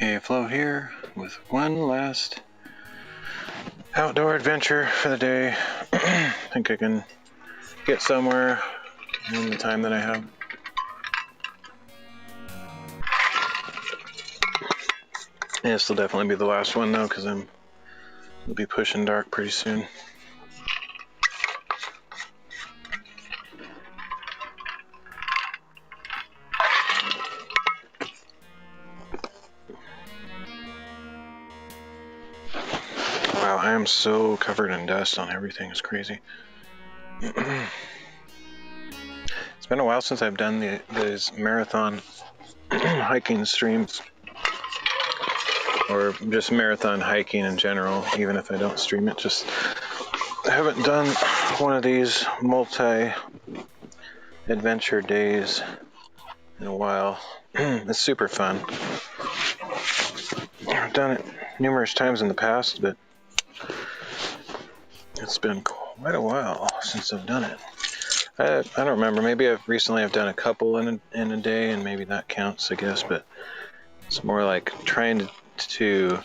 Okay, Flo here with one last outdoor adventure for the day. I think I can get somewhere in the time that I have. Yeah, this will definitely be the last one though, because we'll be pushing dark pretty soon. Wow, I am so covered in dust on everything. It's crazy. It's been a while since I've done these marathon hiking streams, or just marathon hiking in general, even if I don't stream it. Just I haven't done one of these multi-adventure days in a while. It's super fun. I've done it numerous times in the past, but it's been quite a while since I've done it. I don't remember. Maybe I've done a couple in a day, and maybe that counts, I guess. But it's more like trying to.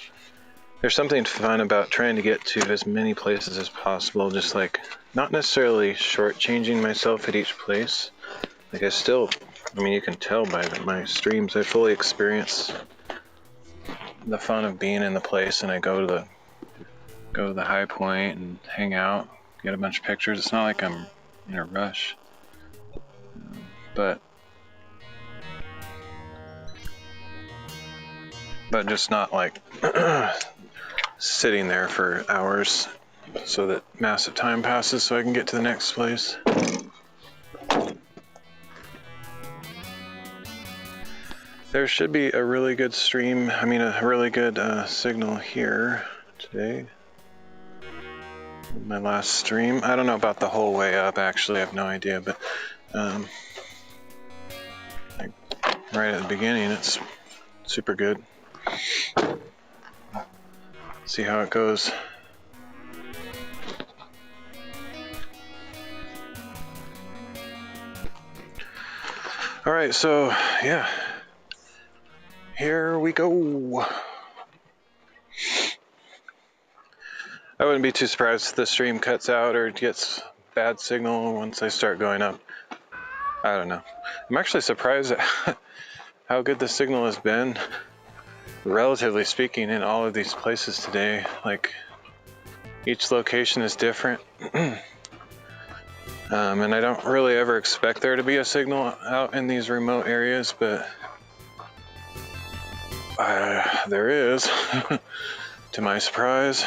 There's something fun about trying to get to as many places as possible. Just like not necessarily shortchanging myself at each place. Like I mean, you can tell by my streams, I fully experience the fun of being in the place, and I go to the high point and hang out, get a bunch of pictures. It's not like I'm in a rush, but just not like sitting there for hours so that massive time passes so I can get to the next place. There should be a really good a really good signal here today. My last stream. I don't know about the whole way up, actually. I have no idea, but like right at the beginning, it's super good. See how it goes. All right, so yeah, here we go. I wouldn't be too surprised if the stream cuts out or gets bad signal once I start going up. I don't know. I'm actually surprised at how good the signal has been, relatively speaking, in all of these places today. Like, each location is different. And I don't really ever expect there to be a signal out in these remote areas, but there is, to my surprise.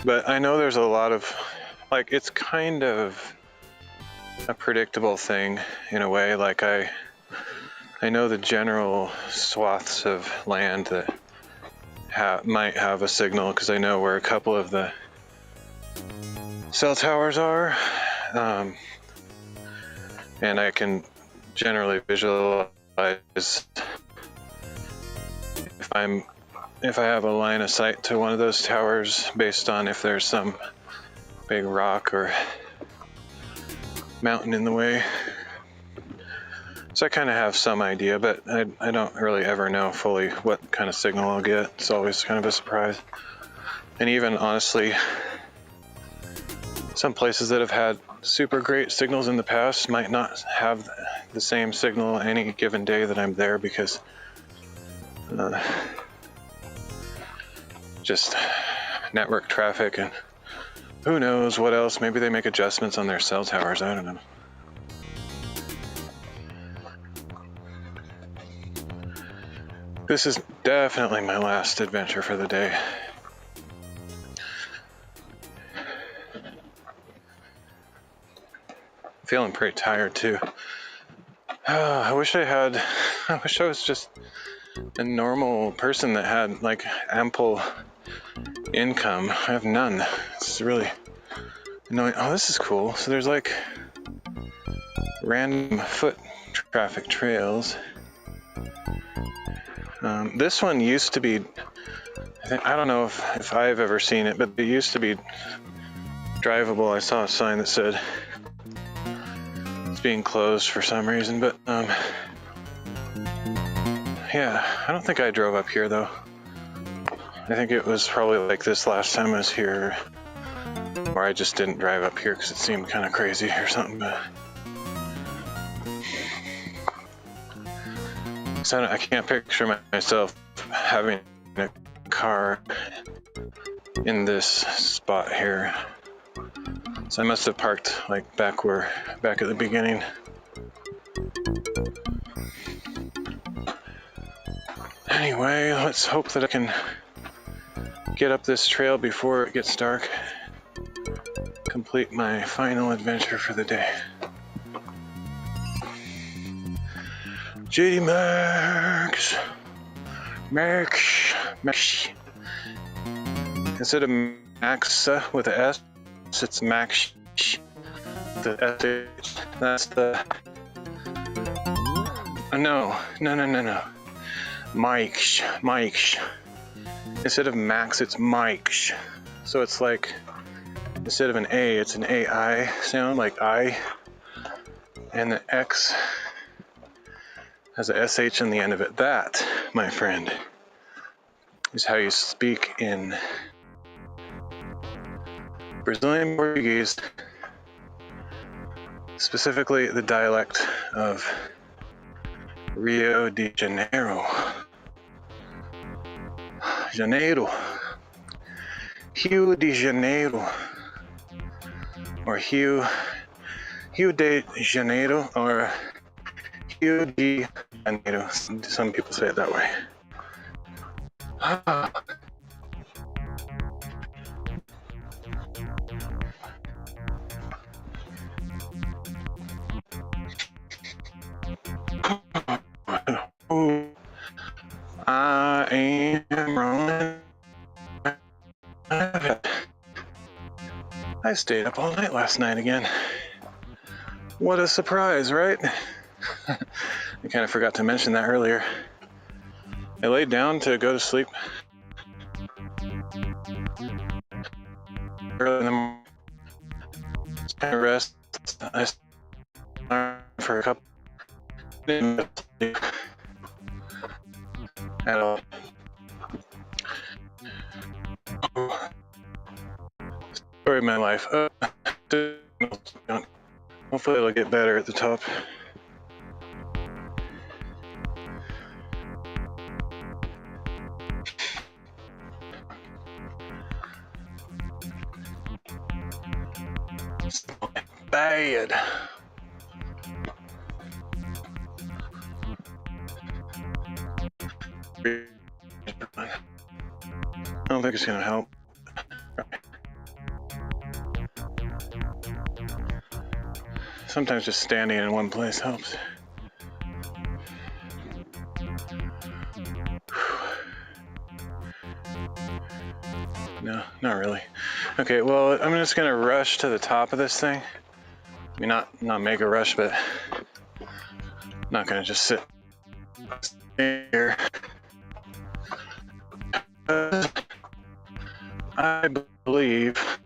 But I know there's a lot of, like, it's kind of a predictable thing in a way. Like, I know the general swaths of land that might have a signal, because I know where a couple of the cell towers are, and I can generally visualize if I have a line of sight to one of those towers based on if there's some big rock or mountain in the way. So I kind of have some idea, but I don't really ever know fully what kind of signal I'll get. It's always kind of a surprise. And even honestly, some places that have had super great signals in the past might not have the same signal any given day that I'm there, because just network traffic and who knows what else. Maybe they make adjustments on their cell towers. I don't know. This is definitely my last adventure for the day. Feeling pretty tired too. I wish I was just a normal person that had like ample income. I have none. It's really annoying. Oh, this is cool. So there's like random foot traffic trails. This one used to be, I don't know if I've ever seen it, but it used to be drivable. I saw a sign that said it's being closed for some reason, but Yeah, I don't think I drove up here though. I think it was probably like this last time I was here, or I just didn't drive up here because it seemed kind of crazy or something. But so I can't picture myself having a car in this spot here. So I must have parked like back at the beginning. Anyway, let's hope that I can get up this trail before it gets dark. Complete my final adventure for the day. JD Max. Instead of Maxa with an S, it's Max. The SH. That's the. No. Mike's. Instead of Max, it's Mike's. So it's like, instead of an A, it's an AI sound, like I. And the X has a SH in the end of it. That, my friend, is how you speak in Brazilian Portuguese, specifically the dialect of Rio de Janeiro. Rio de Janeiro, or Rio de Janeiro, or Rio de Janeiro. Some people say it that way. I am rolling. I stayed up all night last night again. What a surprise, right? I kind of forgot to mention that earlier. I laid down to go to sleep early in the morning. Kind of rest. I slept for a couple minutes at all. Story of my life. Hopefully it'll get better at the top. Bad. I don't think it's gonna help. Sometimes just standing in one place helps. No, not really. Okay, well, I'm just gonna rush to the top of this thing. I mean, not make a rush, but I'm not gonna just sit here. I believe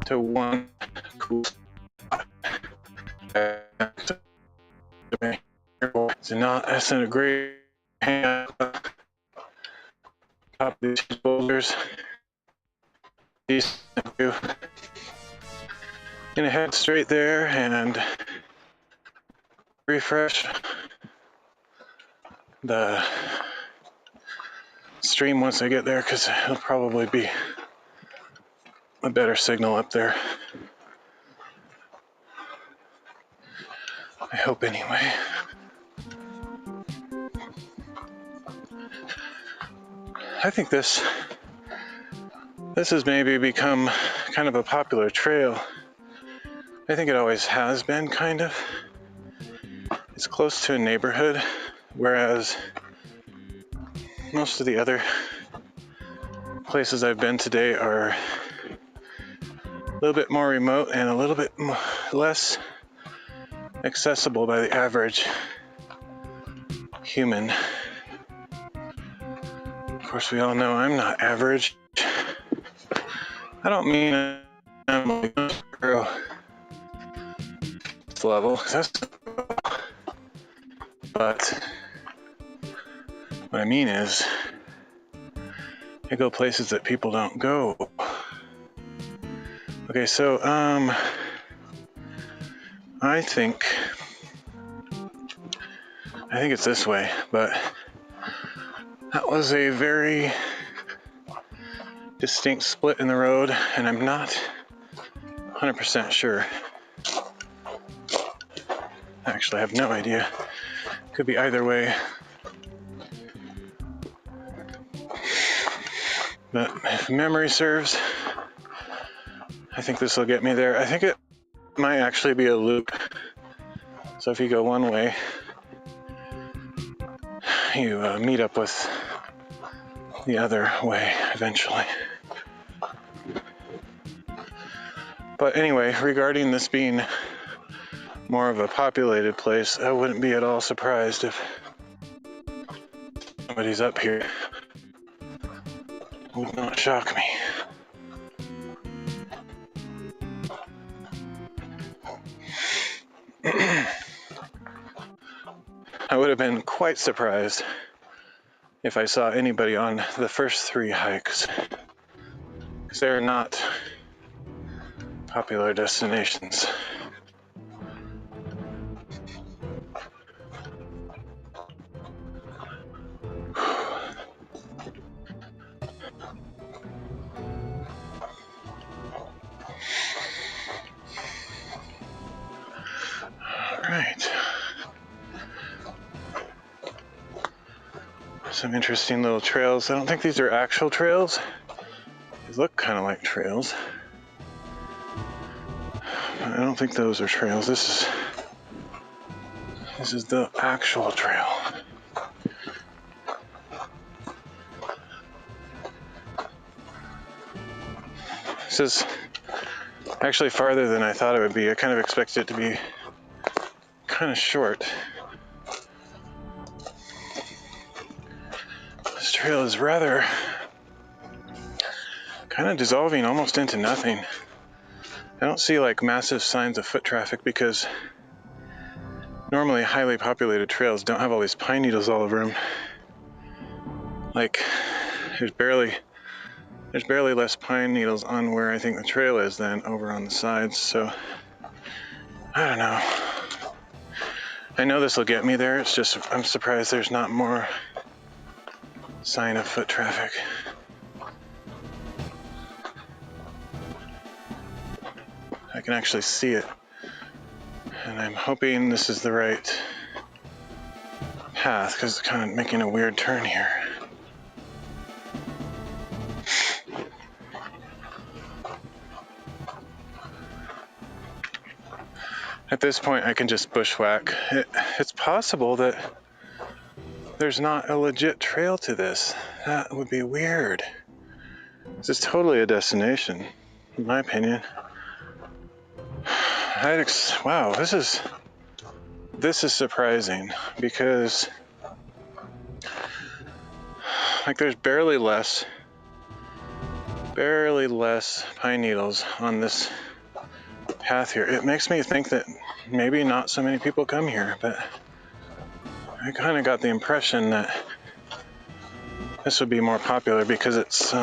to one cool spot. That's a great hand up top of these boulders. Decent view. Gonna head straight there and refresh the stream once I get there, because it'll probably be a better signal up there. I hope anyway. I think this has maybe become kind of a popular trail. I think it always has been, kind of. It's close to a neighborhood, whereas most of the other places I've been today are a little bit more remote and a little bit less accessible by the average human. Of course, we all know I'm not average. I don't mean I'm like zero level, but what I mean is I go places that people don't go. Okay, so I think it's this way, but that was a very distinct split in the road, and I'm not 100% sure. Actually, I have no idea. Could be either way. But if memory serves, I think this will get me there. I think it might actually be a loop. So if you go one way, you meet up with the other way eventually. But anyway, regarding this being more of a populated place, I wouldn't be at all surprised if somebody's up here. Would not shock me. I would have been quite surprised if I saw anybody on the first 3 hikes, because they're not popular destinations. Alright. Some interesting little trails. I don't think these are actual trails. They look kind of like trails. I don't think those are trails. This is the actual trail. This is actually farther than I thought it would be. I kind of expected it to be kind of short. This trail is rather kind of dissolving almost into nothing. I don't see like massive signs of foot traffic because normally highly populated trails don't have all these pine needles all over them. Like there's barely less pine needles on where I think the trail is than over on the sides. So I don't know. I know this will get me there. It's just I'm surprised there's not more sign of foot traffic. I can actually see it. And I'm hoping this is the right path because it's kind of making a weird turn here. At this point, I can just bushwhack. It's possible that there's not a legit trail to this. That would be weird. This is totally a destination, in my opinion. Wow, this is surprising because like there's barely less pine needles on this path here. It makes me think that maybe not so many people come here, but I kind of got the impression that this would be more popular because it's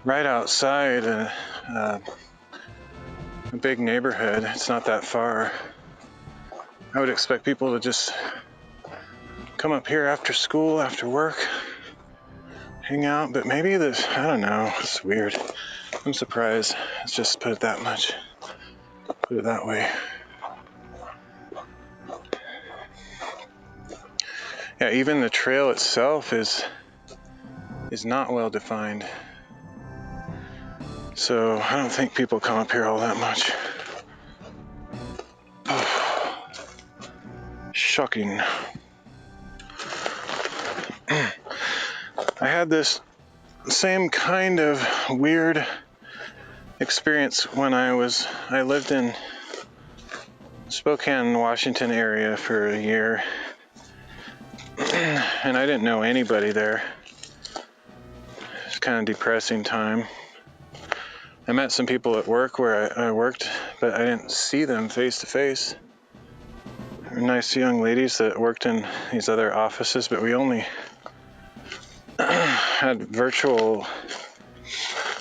right outside a big neighborhood. It's not that far. I would expect people to just come up here after school, after work, hang out, but maybe this, I don't know, it's weird. I'm surprised. Let's just put it that much. Put it that way. Yeah, even the trail itself is not well defined. So I don't think people come up here all that much. Shocking. I had this same kind of weird experience when I lived in Spokane, Washington area for a year, and I didn't know anybody there. It's kind of depressing time. I met some people at work where I worked, but I didn't see them face to face. They were nice young ladies that worked in these other offices, but we only had virtual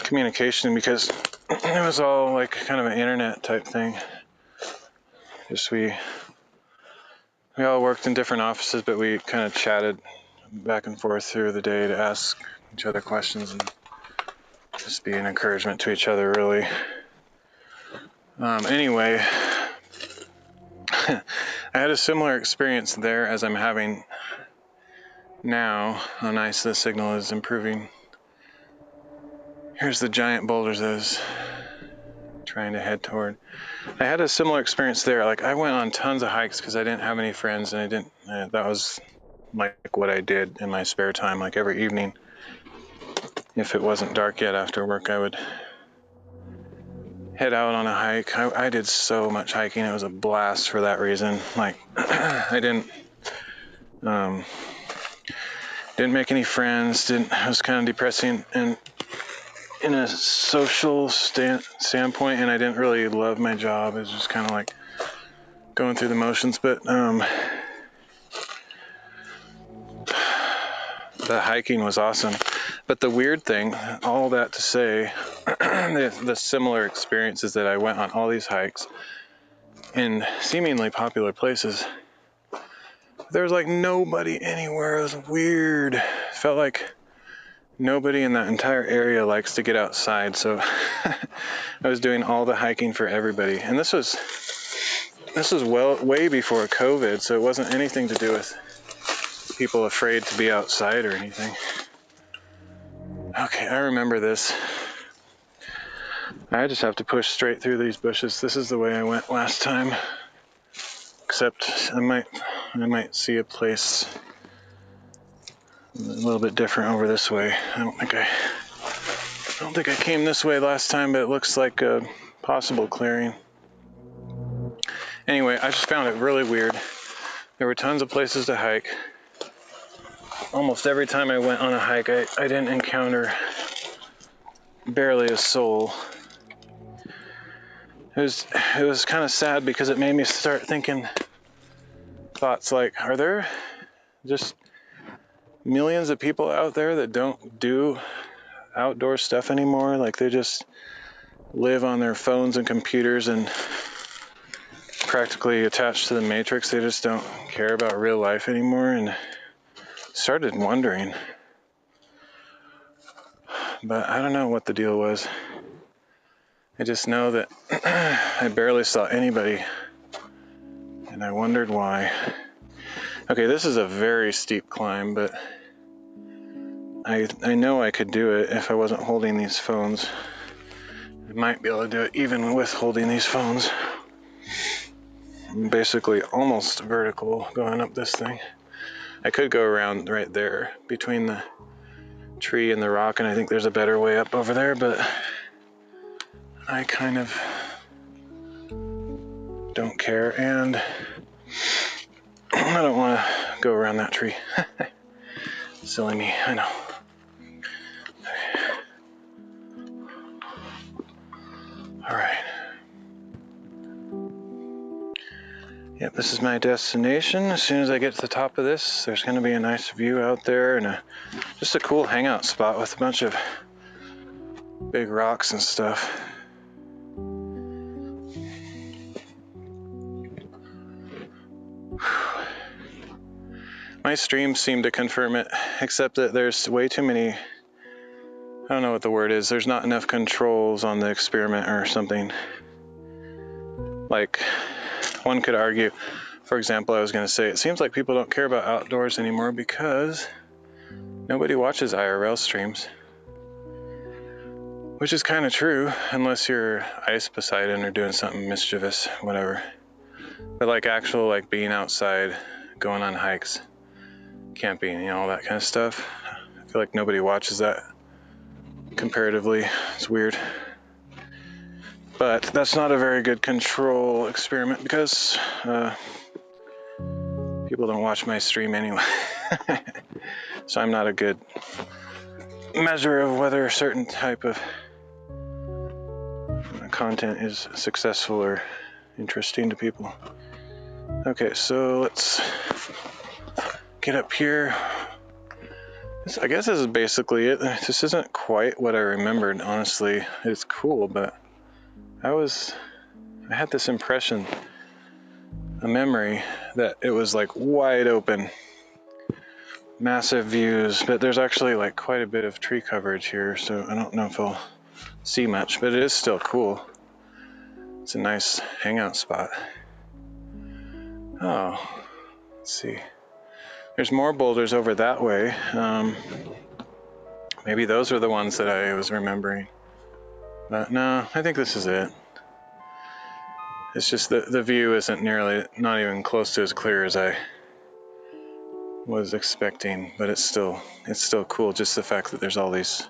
communication because it was all like kind of an internet type thing. Just we all worked in different offices, but we kind of chatted back and forth through the day to ask each other questions and just be an encouragement to each other, really. Anyway, I had a similar experience there as I'm having now. How nice the signal is improving. Here's the giant boulders I was trying to head toward. I had a similar experience there. Like, I went on tons of hikes because I didn't have any friends, and I didn't. That was like what I did in my spare time. Like every evening, if it wasn't dark yet after work, I would head out on a hike. I did so much hiking. It was a blast for that reason. Like, I didn't make any friends. It was kind of depressing and in a social standpoint, and I didn't really love my job. It was just kind of like going through the motions. But the hiking was awesome. But the weird thing, all that to say, the similar experiences that I went on all these hikes in seemingly popular places, there was like nobody anywhere. It was weird. It felt like nobody in that entire area likes to get outside. So I was doing all the hiking for everybody. And this was way before COVID, so it wasn't anything to do with people afraid to be outside or anything. Okay, I remember this. I just have to push straight through these bushes. This is the way I went last time. Except I might see a place a little bit different over this way. I don't think I came this way last time, but it looks like a possible clearing. Anyway, I just found it really weird. There were tons of places to hike. Almost every time I went on a hike, I didn't encounter barely a soul. It was kind of sad because it made me start thinking thoughts like, are there just millions of people out there that don't do outdoor stuff anymore? Like, they just live on their phones and computers and practically attached to the matrix. They just don't care about real life anymore. And started wondering, but I don't know what the deal was. I just know that I barely saw anybody, and I wondered why. Okay, this is a very steep climb, but I know I could do it if I wasn't holding these phones. I might be able to do it even with holding these phones. I'm basically almost vertical going up this thing. I could go around right there between the tree and the rock, and I think there's a better way up over there, but I kind of don't care, and I don't want to go around that tree. Silly me, I know. All right. Yep, this is my destination. As soon as I get to the top of this, there's going to be a nice view out there and just a cool hangout spot with a bunch of big rocks and stuff. My streams seem to confirm it, except that there's way too many, I don't know what the word is, there's not enough controls on the experiment or something. Like, one could argue, for example, I was going to say, it seems like people don't care about outdoors anymore because nobody watches IRL streams. Which is kind of true, unless you're Ice Poseidon or doing something mischievous, whatever. But like actual, like being outside, going on hikes, camping, all that kind of stuff. I feel like nobody watches that comparatively. It's weird. But that's not a very good control experiment because People don't watch my stream anyway. So I'm not a good measure of whether a certain type of content is successful or interesting to people. Okay, so let's get up here. I guess this is basically it. This isn't quite what I remembered, honestly. It's cool, but I had this impression, a memory, that it was like wide open, massive views, but there's actually like quite a bit of tree coverage here, so I don't know if I'll see much, but it is still cool. It's a nice hangout spot. Oh, let's see. There's more boulders over that way. Maybe those are the ones that I was remembering. But no, I think this is it. It's just the view isn't not even close to as clear as I was expecting, but it's still cool, just the fact that there's all these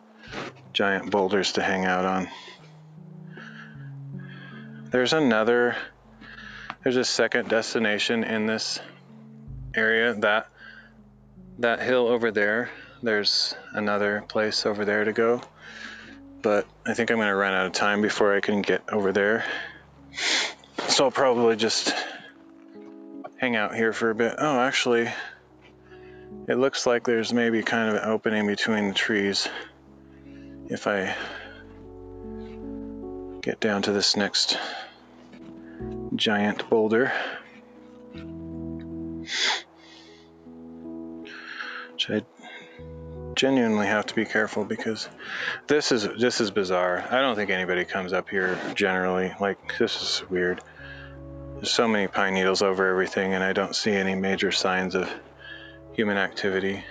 giant boulders to hang out on. There's a second destination in this area, that hill over there. There's another place over there to go, but I think I'm going to run out of time before I can get over there. So I'll probably just hang out here for a bit. Oh, actually, it looks like there's maybe kind of an opening between the trees if I get down to this next giant boulder. Which I genuinely have to be careful because this is bizarre. I don't think anybody comes up here generally. Like, this is weird. There's so many pine needles over everything, and I don't see any major signs of human activity.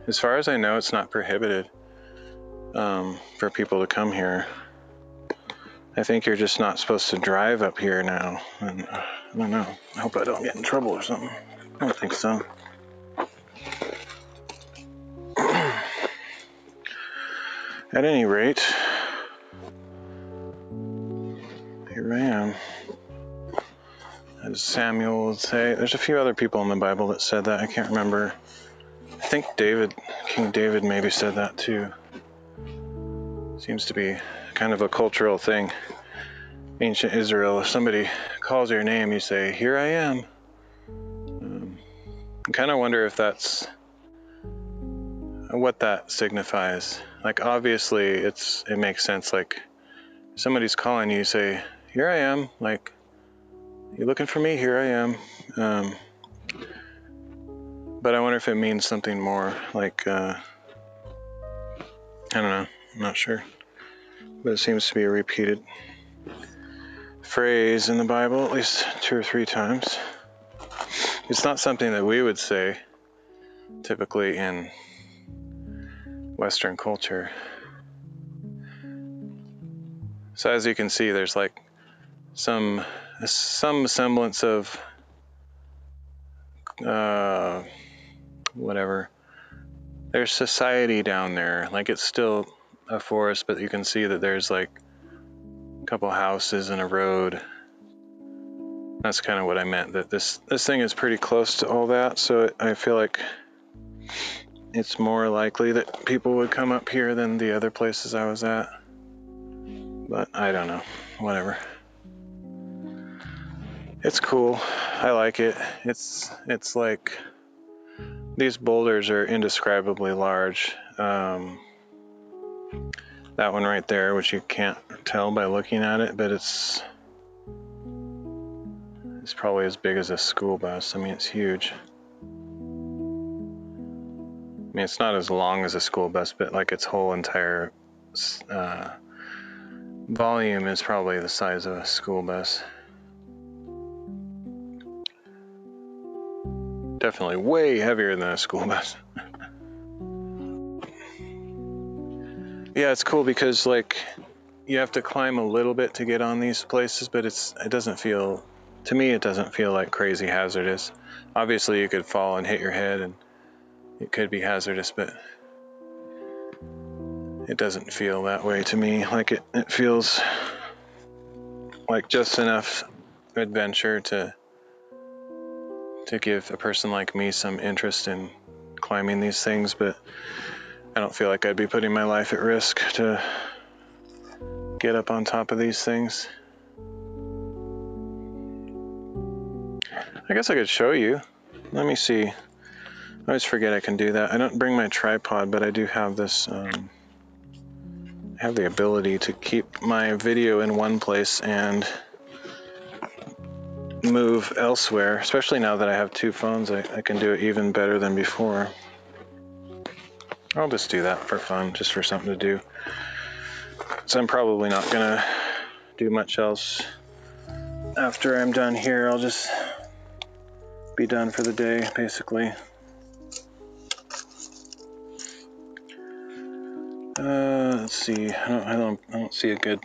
As far as I know, it's not prohibited for people to come here. I think you're just not supposed to drive up here now. And I don't know. I hope I don't get in trouble or something. I don't think so. At any rate, here I am. As Samuel would say, there's a few other people in the Bible that said that. I can't remember. I think King David maybe said that too. Seems to be kind of a cultural thing. Ancient Israel, if somebody calls your name, you say, "Here I am." I kind of wonder if that's what that signifies. Like, obviously, it makes sense. Like, if somebody's calling you, say, "Here I am." Like, "You looking for me? Here I am." But I wonder if it means something more. Like, I don't know. I'm not sure. But it seems to be a repeated phrase in the Bible, at least 2 or 3 times. It's not something that we would say typically in Western culture. So as you can see, there's like some semblance of whatever. There's society down there. Like, it's still a forest, but you can see that there's like a couple houses and a road. That's kind of what I meant, that this thing is pretty close to all that, so I feel like it's more likely that people would come up here than the other places I was at. But I don't know. Whatever. It's cool. I like it. It's like these boulders are indescribably large. That one right there, which you can't tell by looking at it, but it's probably as big as a school bus. I mean, it's huge. I mean, it's not as long as a school bus, but like its whole entire volume is probably the size of a school bus. Definitely way heavier than a school bus. Yeah, it's cool because like you have to climb a little bit to get on these places, but it doesn't feel like crazy hazardous. Obviously you could fall and hit your head and it could be hazardous, but it doesn't feel that way to me. Like it feels like just enough adventure to to give a person like me some interest in climbing these things, but I don't feel like I'd be putting my life at risk to get up on top of these things. I guess I could show you. Let me see. I always forget I can do that. I don't bring my tripod, but I do have this, I have the ability to keep my video in one place and move elsewhere, especially now that I have two phones. I can do it even better than before. I'll just do that for fun, just for something to do. So I'm probably not gonna do much else after I'm done here. I'll just be done for the day, basically. Let's see. I don't see a good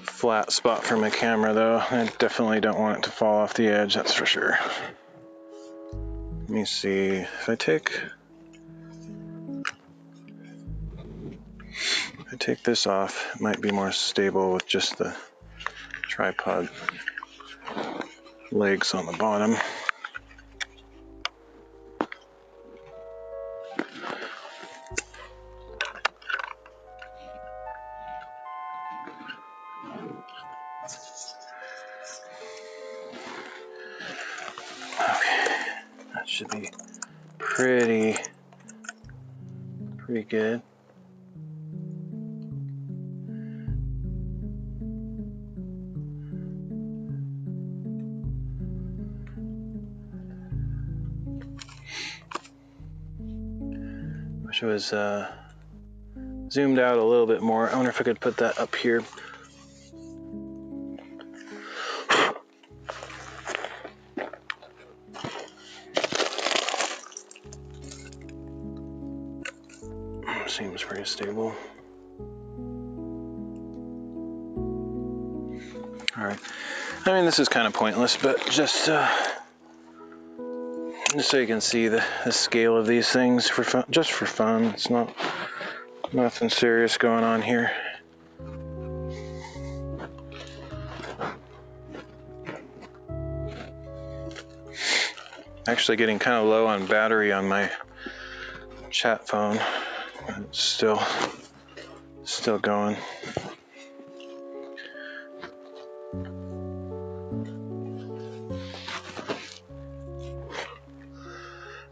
flat spot for my camera, though. I definitely don't want it to fall off the edge, that's for sure. Let me see. If I take this off, it might be more stable with just the tripod legs on the bottom. Okay, that should be pretty good. Wish it was zoomed out a little bit more. I wonder if I could put that up here. Seems pretty stable. All right. I mean, this is kind of pointless, but just so you can see the scale of these things for fun, just for fun. It's nothing serious going on here. Actually getting kind of low on battery on my chat phone. It's still going.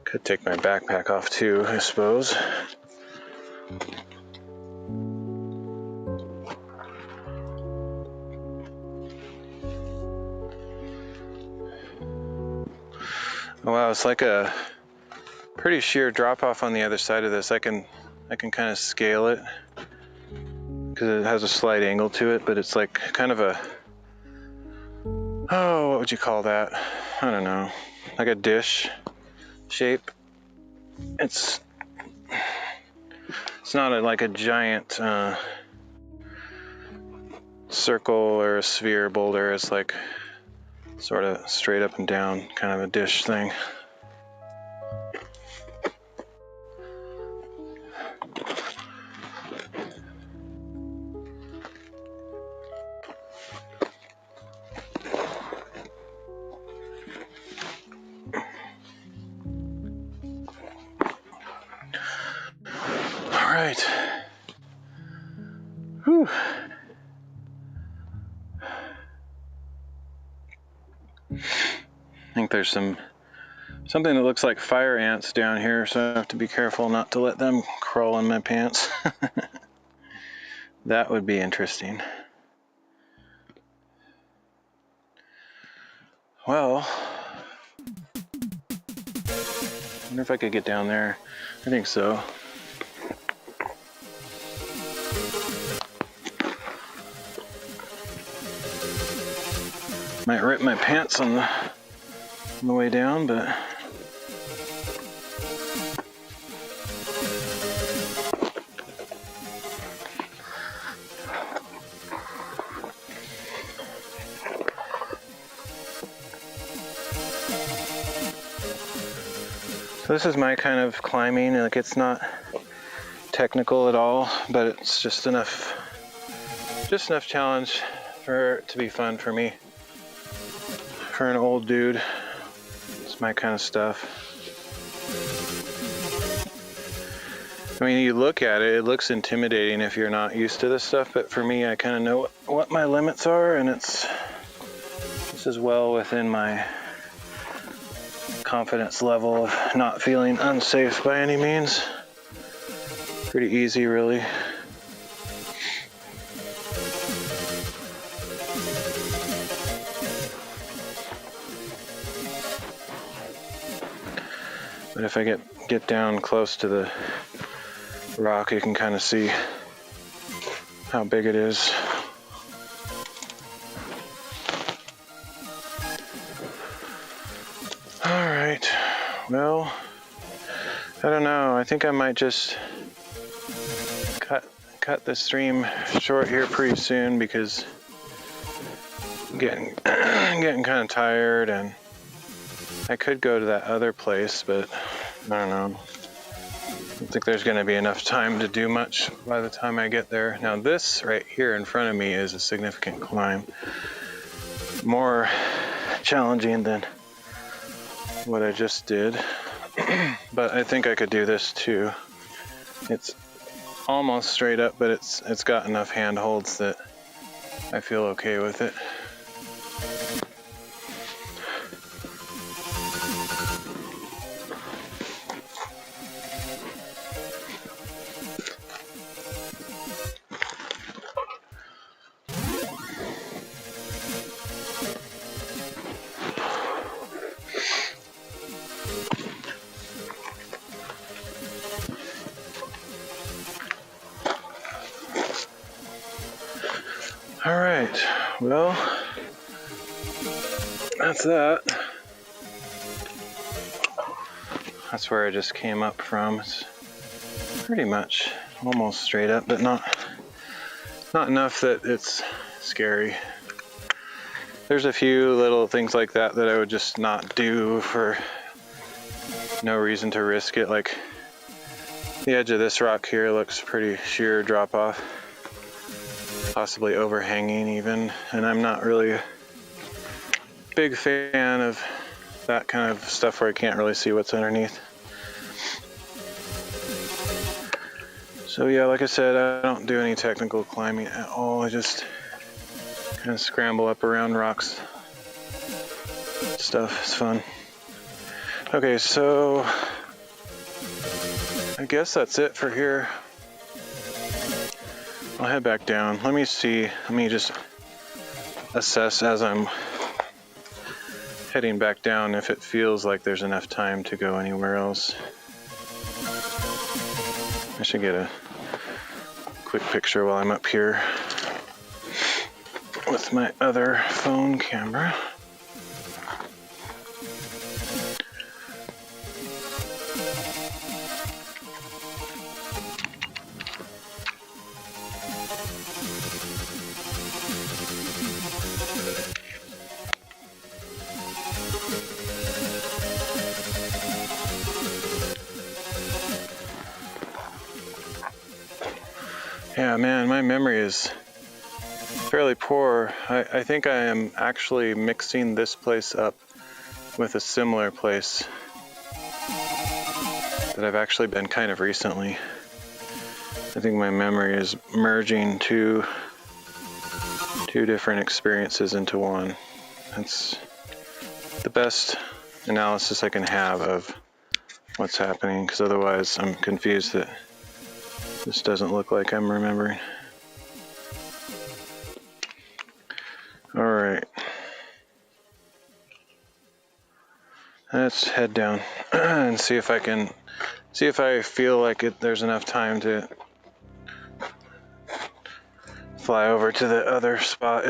Could take my backpack off too, I suppose. Oh, wow, it's like a pretty sheer drop off on the other side of this. I can kind of scale it because it has a slight angle to it, but it's like kind of a, what would you call that? I don't know, like a dish shape. It's not like a giant circle or a sphere boulder. It's like sort of straight up and down, kind of a dish thing. All right. Whew. I think there's something that looks like fire ants down here, so I have to be careful not to let them crawl in my pants. That would be interesting. Well, I wonder if I could get down there. I think so. Might rip my pants on the way down, but so this is my kind of climbing. Like, it's not technical at all, but it's just enough challenge for it to be fun for me. For an old dude, my kind of stuff. I mean, you look at it, it looks intimidating if you're not used to this stuff, but for me, I kind of know what my limits are, and this is well within my confidence level of not feeling unsafe by any means. Pretty easy, really. But if I get down close to the rock, you can kind of see how big it is. All right, well, I don't know. I think I might just cut the stream short here pretty soon because I'm getting kind of tired, and I could go to that other place, but I don't know. I don't think there's going to be enough time to do much by the time I get there. Now this right here in front of me is a significant climb. More challenging than what I just did. But I think I could do this too. It's almost straight up, but it's got enough handholds that I feel okay with it. All right, well, that's that. That's where I just came up from. It's pretty much almost straight up, but not enough that it's scary. There's a few little things like that I would just not do for no reason to risk it. Like the edge of this rock here looks pretty sheer drop off. Possibly overhanging even, and I'm not really a big fan of that kind of stuff where I can't really see what's underneath. So yeah, like I said, I don't do any technical climbing at all. I just kind of scramble up around rocks. Stuff is fun. Okay, so I guess that's it for here. I'll head back down. Let me just assess as I'm heading back down if it feels like there's enough time to go anywhere else. I should get a quick picture while I'm up here with my other phone camera. Yeah, man, my memory is fairly poor. I think I am actually mixing this place up with a similar place that I've actually been kind of recently. I think my memory is merging two different experiences into one. That's the best analysis I can have of what's happening, because otherwise I'm confused that this doesn't look like I'm remembering. All right. Let's head down and see if I feel like there's enough time to fly over to the other spot.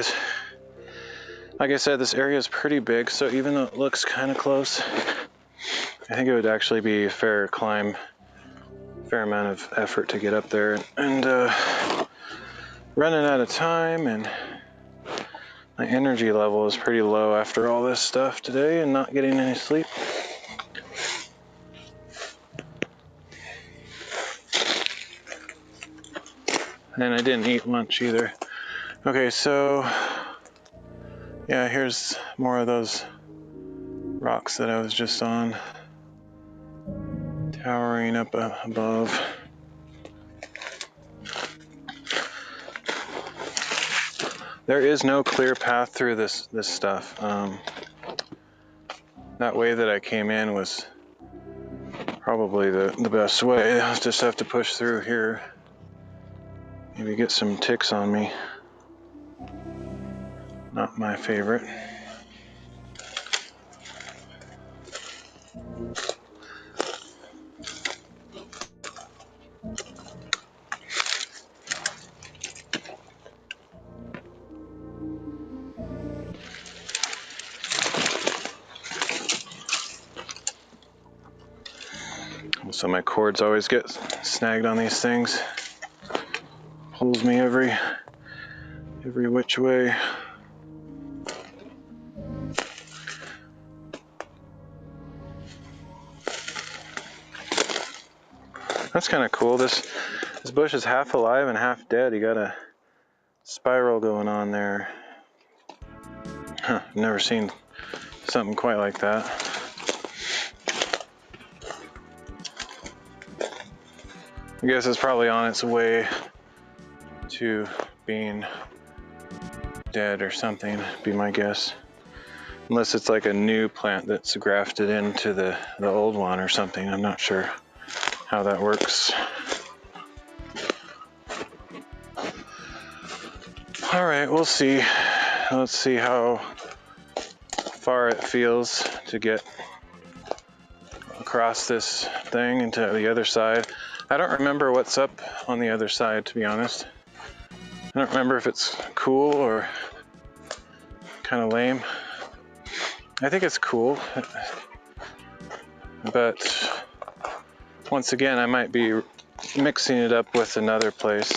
Like I said, this area is pretty big, so even though it looks kind of close, I think it would actually be a fair climb. Fair amount of effort to get up there, and running out of time, and my energy level is pretty low after all this stuff today and not getting any sleep. And I didn't eat lunch either. Okay, so yeah, here's more of those rocks that I was just on, towering up above. There is no clear path through this stuff. That way that I came in was probably the best way. I just have to push through here. Maybe get some ticks on me. Not my favorite. So my cords always get snagged on these things. Pulls me every which way. That's kind of cool. This bush is half alive and half dead. You got a spiral going on there. Huh, never seen something quite like that. I guess it's probably on its way to being dead or something, be my guess. Unless it's like a new plant that's grafted into the old one or something. I'm not sure how that works. All right, we'll see. Let's see how far it feels to get across this thing into the other side. I don't remember what's up on the other side, to be honest. I don't remember if it's cool or kind of lame. I think it's cool, but once again, I might be mixing it up with another place.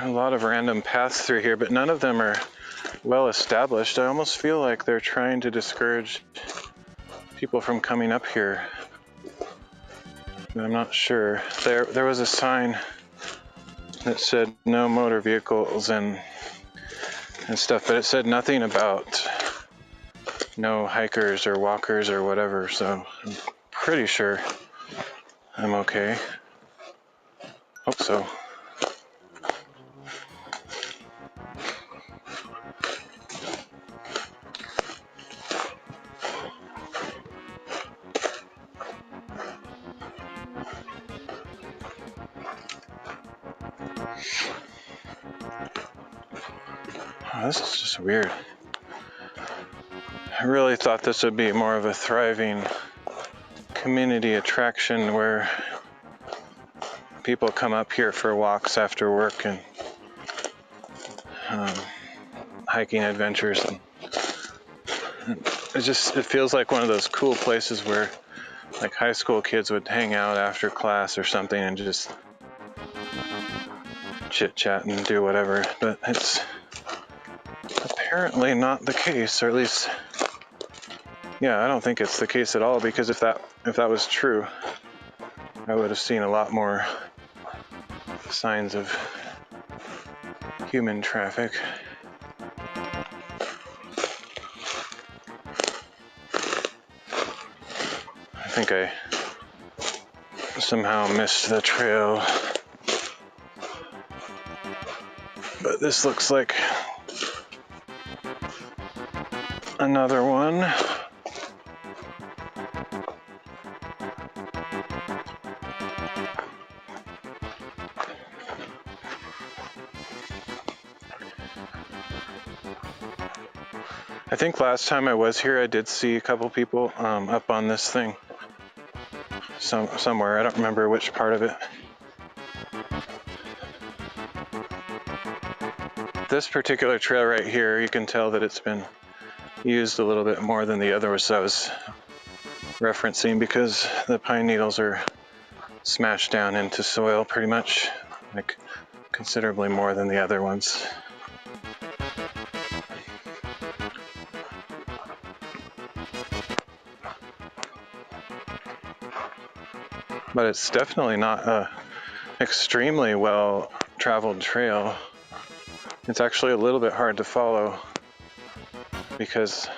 A lot of random paths through here, but none of them are well established. I almost feel like they're trying to discourage people from coming up here. I'm not sure. There was a sign that said no motor vehicles and stuff, but it said nothing about no hikers or walkers or whatever, so I'm pretty sure I'm okay. Hope so. Oh, this is just weird. I really thought this would be more of a thriving community attraction where people come up here for walks after work and hiking adventures. It feels like one of those cool places where like high school kids would hang out after class or something and just chit chat and do whatever, but it's apparently not the case, or at least, yeah, I don't think it's the case at all, because if that was true, I would have seen a lot more signs of human traffic. I think I somehow missed the trail, but this looks like another one. I think last time I was here, I did see a couple people up on this thing somewhere. I don't remember which part of it. This particular trail right here, you can tell that it's been used a little bit more than the others I was referencing, because the pine needles are smashed down into soil pretty much, like considerably more than the other ones. But it's definitely not a extremely well traveled trail. It's actually a little bit hard to follow because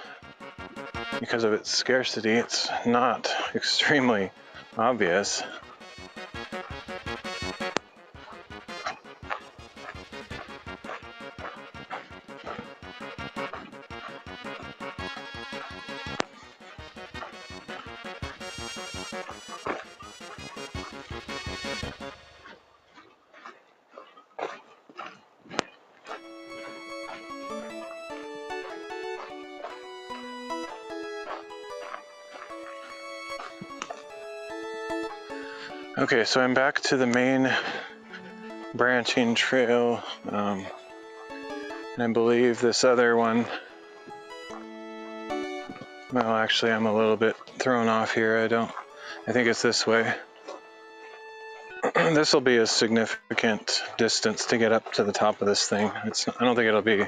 of its scarcity. It's not extremely obvious. Okay, so I'm back to the main branching trail, and I believe this other one, well, actually I'm a little bit thrown off here. I think it's this way. This will be a significant distance to get up to the top of this thing. I don't think it'll be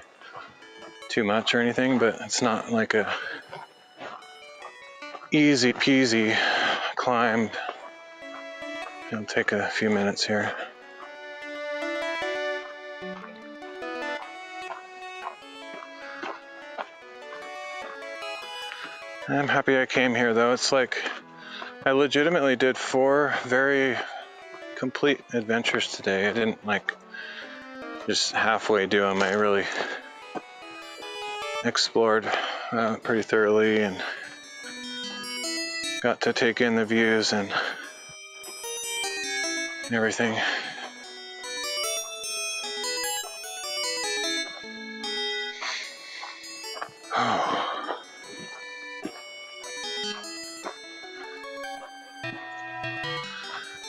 too much or anything, but it's not like a easy peasy climb. It'll take a few minutes here. I'm happy I came here though. It's like I legitimately did 4 very complete adventures today. I didn't like just halfway do them. I really explored pretty thoroughly and got to take in the views and everything. Oh.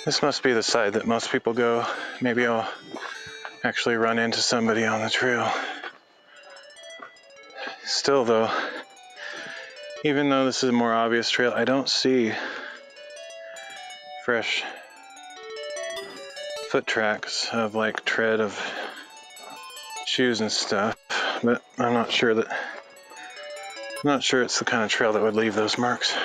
This must be the side that most people go. Maybe I'll actually run into somebody on the trail. Still though, even though this is a more obvious trail, I don't see fresh foot tracks of like tread of shoes and stuff, but I'm not sure it's the kind of trail that would leave those marks.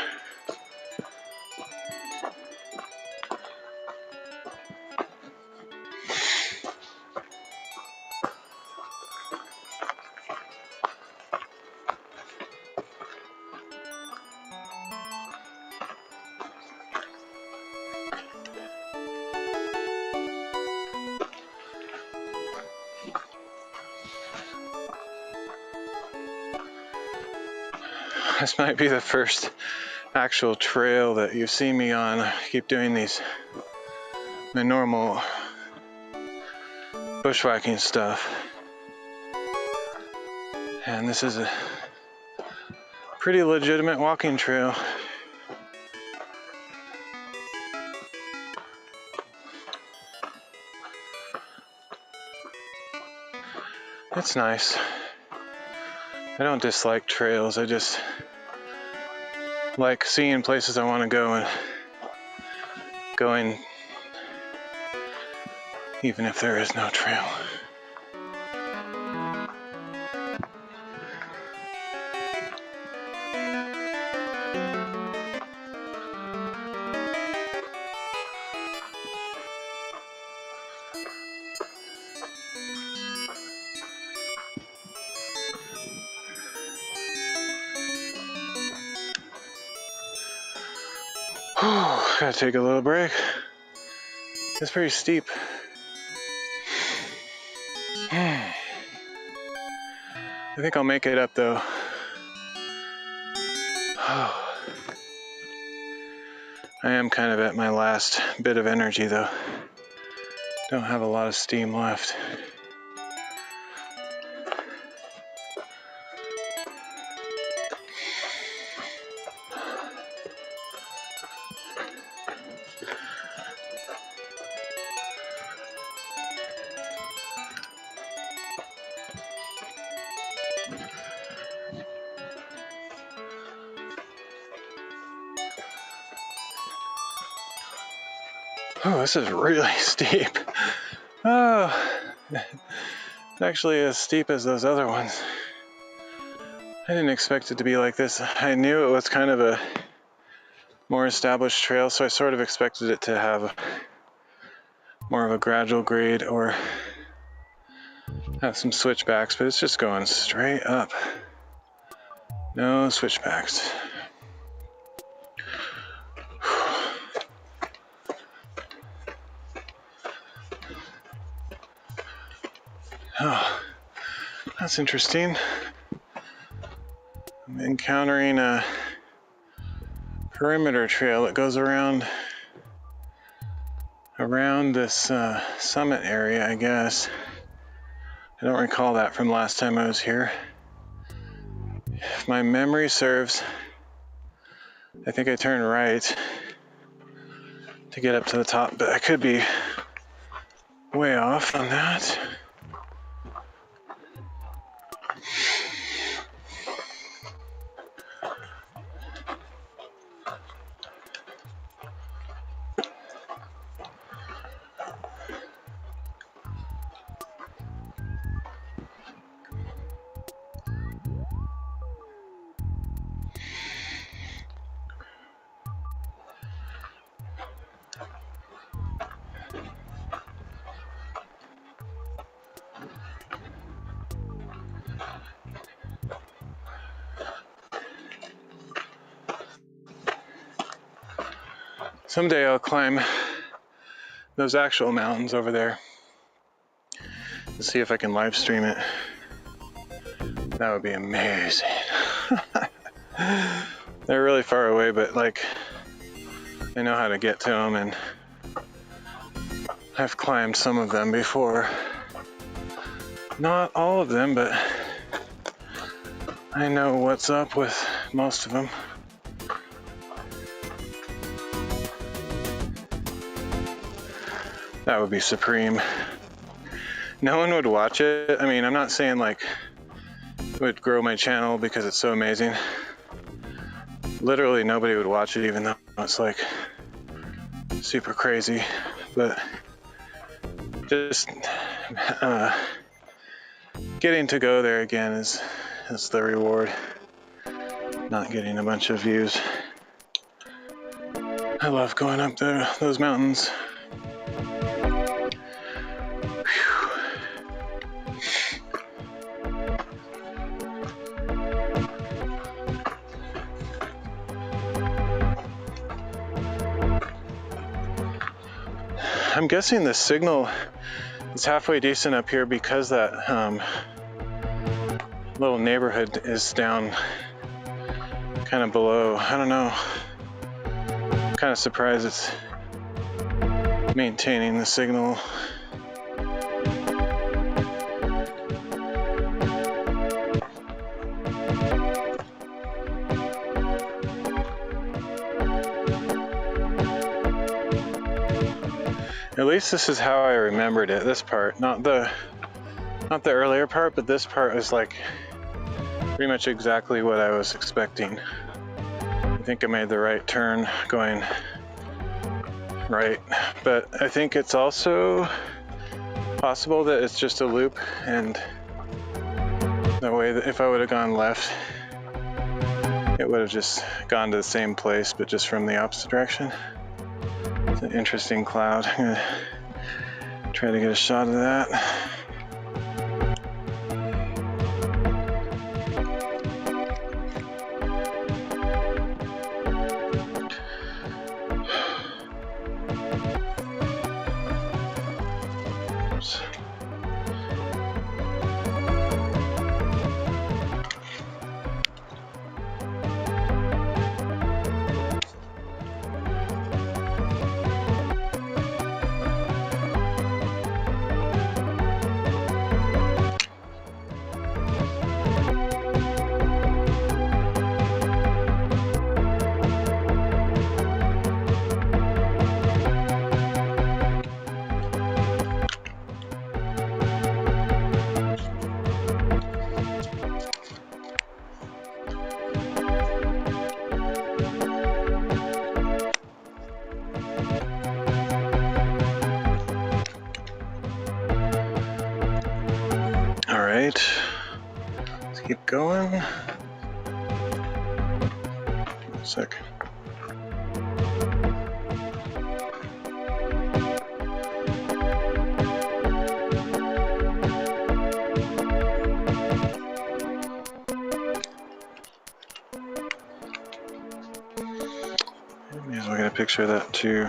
This might be the first actual trail that you've seen me on. I keep doing my normal bushwhacking stuff. And this is a pretty legitimate walking trail. It's nice. I don't dislike trails, I just like seeing places I want to go and going even if there is no trail. Gotta take a little break. It's pretty steep. I think I'll make it up though. I am kind of at my last bit of energy though. Don't have a lot of steam left. Oh, this is really steep. Oh, it's actually as steep as those other ones. I didn't expect it to be like this. I knew it was kind of a more established trail, so I sort of expected it to have more of a gradual grade or Have some switchbacks, but it's just going straight up. No switchbacks. Oh, that's interesting. I'm encountering a perimeter trail that goes around this summit area, I guess. I don't recall that from last time I was here. If my memory serves, I think I turned right to get up to the top, but I could be way off on that. Someday I'll climb those actual mountains over there and see if I can live stream it. That would be amazing. They're really far away, but like I know how to get to them, and I've climbed some of them before. Not all of them, but I know what's up with most of them. That would be supreme. No one would watch it. I mean, I'm not saying like it would grow my channel because it's so amazing. Literally nobody would watch it, even though it's like super crazy. But just getting to go there again is the reward. Not getting a bunch of views. I love going up there, those mountains. I'm guessing the signal is halfway decent up here because that little neighborhood is down kind of below. I don't know. I'm kind of surprised it's maintaining the signal. At least this is how I remembered it, this part. Not the earlier part, but this part was like pretty much exactly what I was expecting. I think I made the right turn going right, but I think it's also possible that it's just a loop, and that way that if I would have gone left, it would have just gone to the same place, but just from the opposite direction. It's an interesting cloud. I'm gonna try to get a shot of that. Oops. Let's keep going. One sec. picture of that too.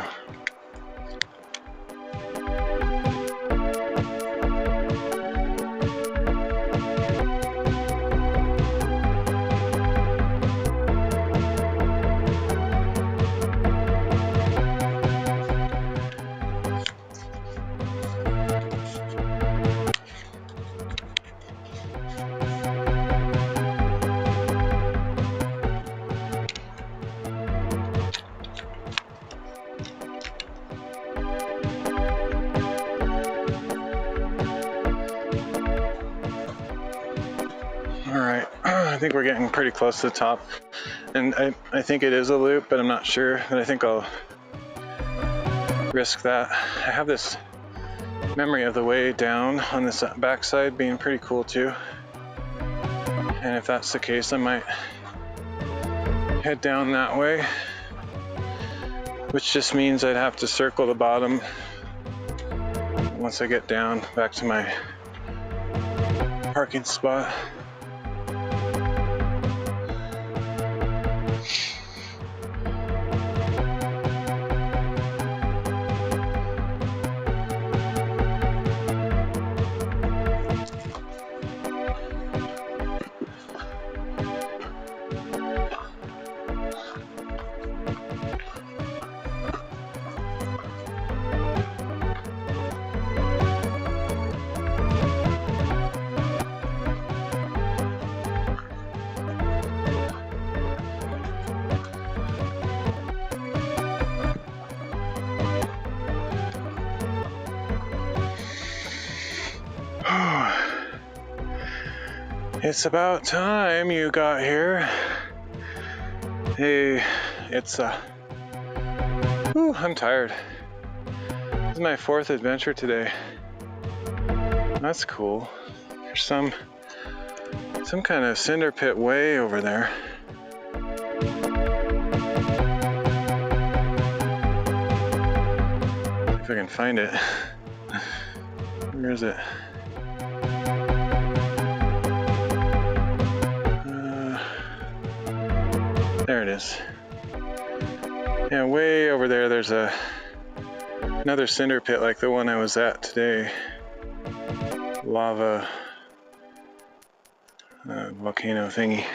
Alright, I think we're getting pretty close to the top. And I think it is a loop, but I'm not sure. But I think I'll risk that. I have this memory of the way down on this backside being pretty cool too. And if that's the case, I might head down that way, which just means I'd have to circle the bottom once I get down back to my parking spot. It's about time you got here. Hey, I'm tired. This is my 4th adventure today. That's cool. There's some kind of cinder pit way over there. If I can find it. Where is it? There it is. Yeah, way over there, there's another cinder pit like the one I was at today. Lava volcano thingy.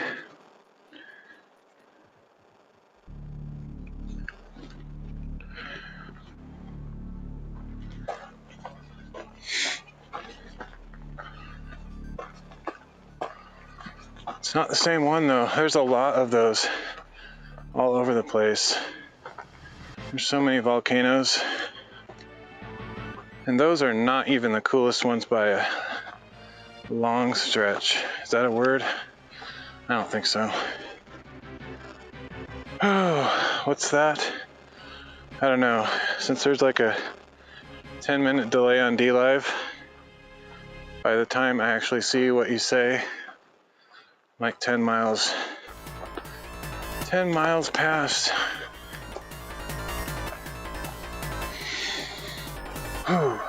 It's not the same one though. There's a lot of those all over the place. There's so many volcanoes. And those are not even the coolest ones by a long stretch. Is that a word? I don't think so. Oh, what's that? I don't know. Since there's like a 10-minute delay on DLive, by the time I actually see what you say, like 10 miles past. Whew.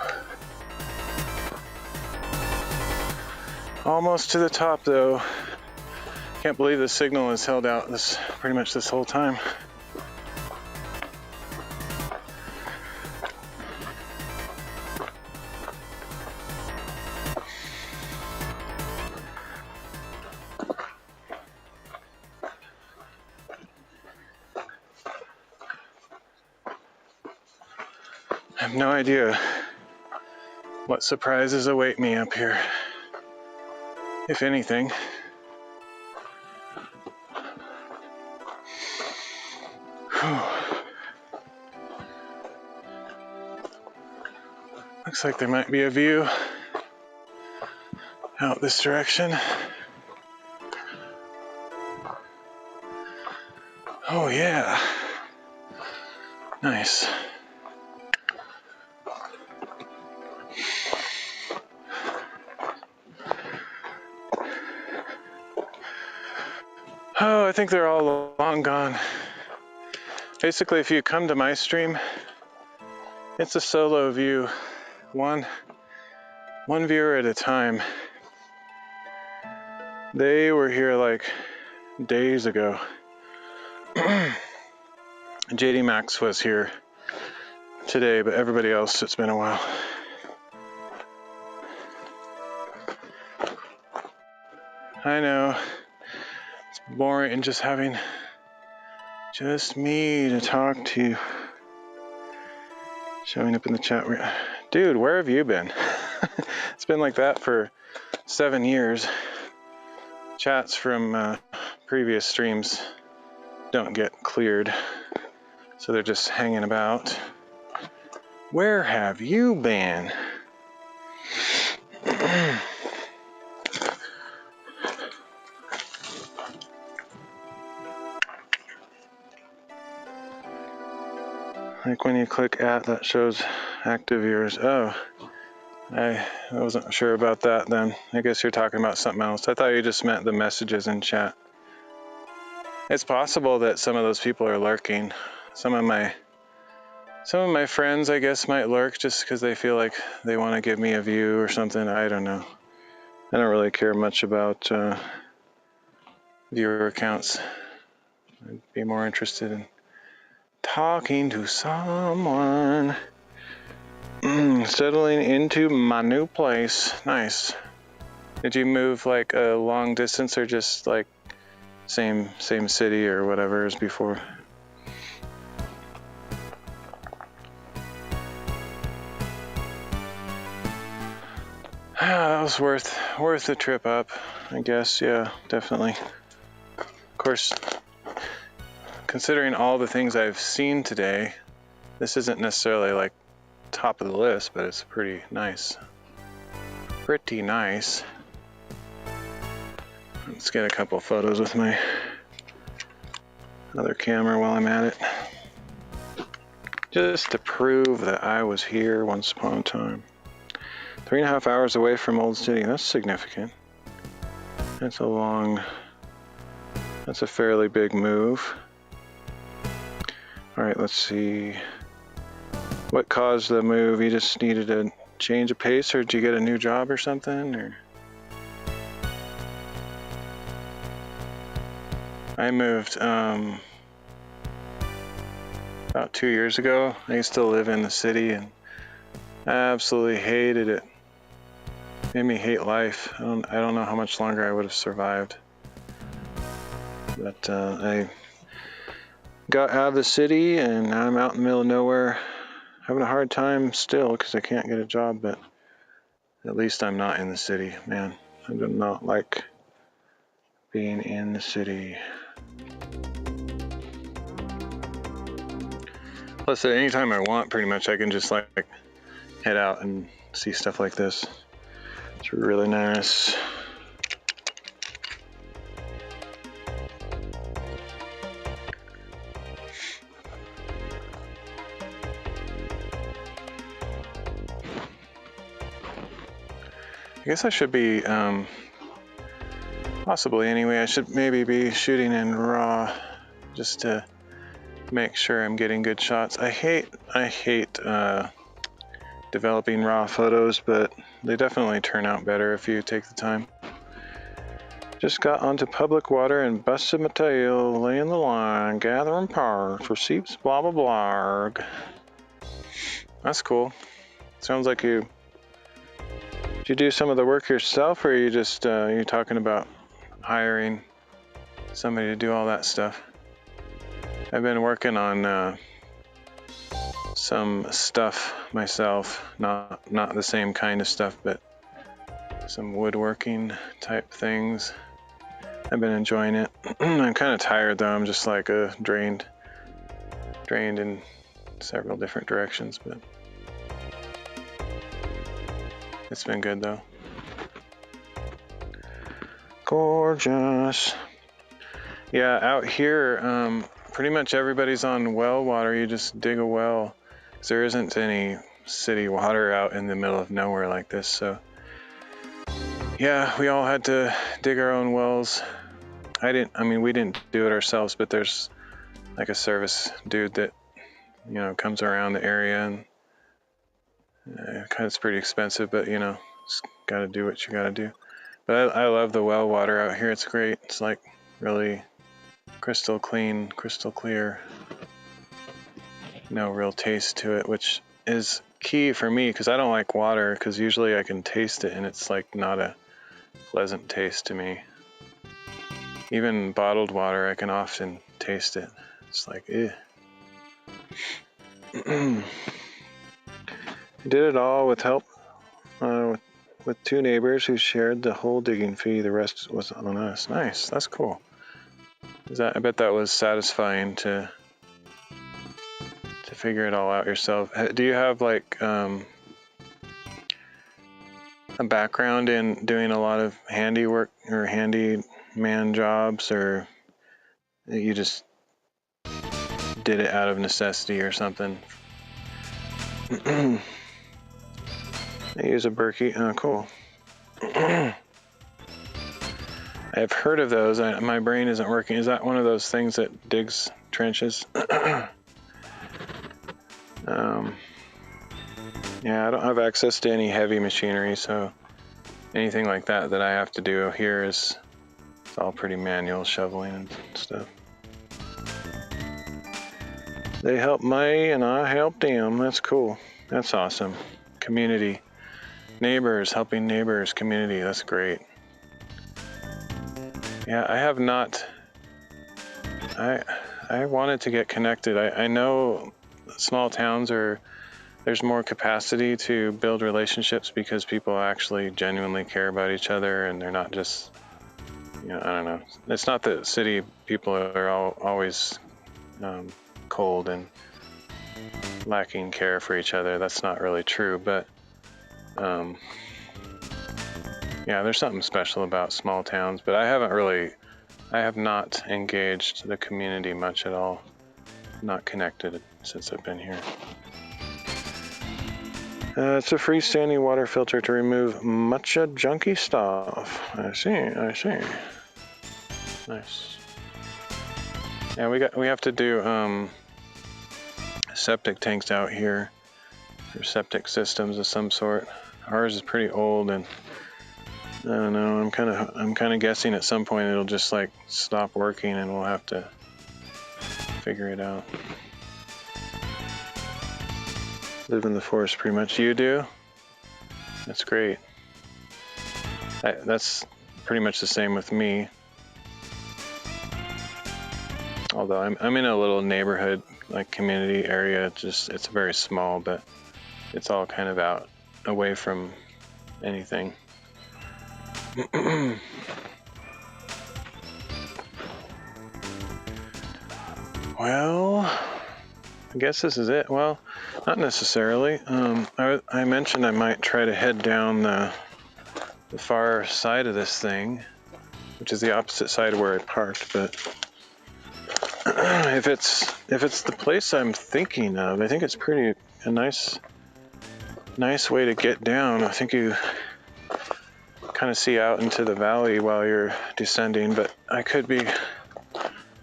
Almost to the top though. Can't believe the signal has held out pretty much this whole time. I have no idea what surprises await me up here, if anything. Whew. Looks like there might be a view out this direction. Oh yeah, nice. Oh, I think they're all long gone. Basically, if you come to my stream, it's a solo view, one viewer at a time. They were here like days ago. JD Maxx was here today, but everybody else, it's been a while. I know. It's boring and just having just me to talk to. Showing up in the chat. Dude, where have you been? It's been like that for 7 years. Chats from previous streams don't get cleared, so they're just hanging about. Where have you been? Like when you click at, that shows active viewers. Oh, I wasn't sure about that then. I guess you're talking about something else. I thought you just meant the messages in chat. It's possible that some of those people are lurking. Some of my friends, I guess, might lurk just because they feel like they want to give me a view or something. I don't know. I don't really care much about viewer accounts. I'd be more interested in talking to someone. Settling into my new place. Nice. Did you move like a long distance or just like same city or whatever as before? That was worth the trip up, I guess. Yeah, definitely. Of course, considering all the things I've seen today, this isn't necessarily like top of the list, but it's pretty nice. Pretty nice. Let's get a couple photos with my other camera while I'm at it. Just to prove that I was here once upon a time. 3.5 hours away from Old City. That's significant. That's a fairly big move. All right, let's see. What caused the move? You just needed a change of pace, or did you get a new job or something? Or I moved about 2 years ago. I used to live in the city and I absolutely hated it. Made me hate life. I don't know how much longer I would have survived. But I got out of the city and now I'm out in the middle of nowhere. Having a hard time still because I can't get a job, but at least I'm not in the city. Man, I do not like being in the city. Plus, at any time I want, pretty much, I can just like head out and see stuff like this. It's really nice. I guess I should be, possibly anyway, I should maybe be shooting in RAW just to make sure I'm getting good shots. I hate developing RAW photos, but they definitely turn out better if you take the time. Just got onto public water and busted my tail, laying the line, gathering parts, receipts, blah blah blah. That's cool. Sounds like you. Did you do some of the work yourself, or are you just you talking about hiring somebody to do all that stuff? I've been working on some stuff myself, not the same kind of stuff, but some woodworking type things. I've been enjoying it. I'm kind of tired though. I'm just like drained in several different directions, but it's been good though. Gorgeous. Yeah, out here, pretty much everybody's on well water. You just dig a well. There isn't any city water out in the middle of nowhere like this, so yeah, we all had to dig our own wells. We didn't do it ourselves, but there's like a service dude that, comes around the area, and it's pretty expensive, but just gotta do what you gotta do. But I love the well water out here. It's great. It's like really crystal clean, crystal clear. no real taste to it, which is key for me because I don't like water, because usually I can taste it and it's like not a pleasant taste to me. Even bottled water, I can often taste it. It's like, eh. I did it all with help with two neighbors who shared the whole digging fee. The rest was on us. Nice, that's cool. I bet that was satisfying to figure it all out yourself. Do you have like a background in doing a lot of handiwork or handyman jobs, or you just did it out of necessity or something? I use a Berkey. Oh, cool. I've heard of those. My brain isn't working. Is that one of those things that digs trenches? Yeah, I don't have access to any heavy machinery, so anything like that I have to do here it's all pretty manual, shoveling and stuff. They helped me and I helped them. That's cool. That's awesome. Community. Neighbors, helping neighbors, community. That's great. Yeah, I have not. I wanted to get connected. I know small towns there's more capacity to build relationships because people actually genuinely care about each other, and they're not just, I don't know. It's not that city people are always cold and lacking care for each other. That's not really true, but yeah, there's something special about small towns, but I have not engaged the community much at all. Not connected since I've been here. It's a freestanding water filter to remove much junky stuff. I see. Nice. Yeah, we have to do septic tanks out here, or septic systems of some sort. Ours is pretty old, and I don't know. I'm kind of guessing at some point it'll just like stop working, and we'll have to figure it out. Live in the forest pretty much. You do? That's great. That's pretty much the same with me. Although I'm in a little neighborhood, like community area. It's very small, but it's all kind of out away from anything. Well, I guess this is it. Well, not necessarily. I mentioned I might try to head down the far side of this thing, which is the opposite side of where I parked. But if it's the place I'm thinking of, I think it's a nice way to get down. I think you kind of see out into the valley while you're descending, but I could be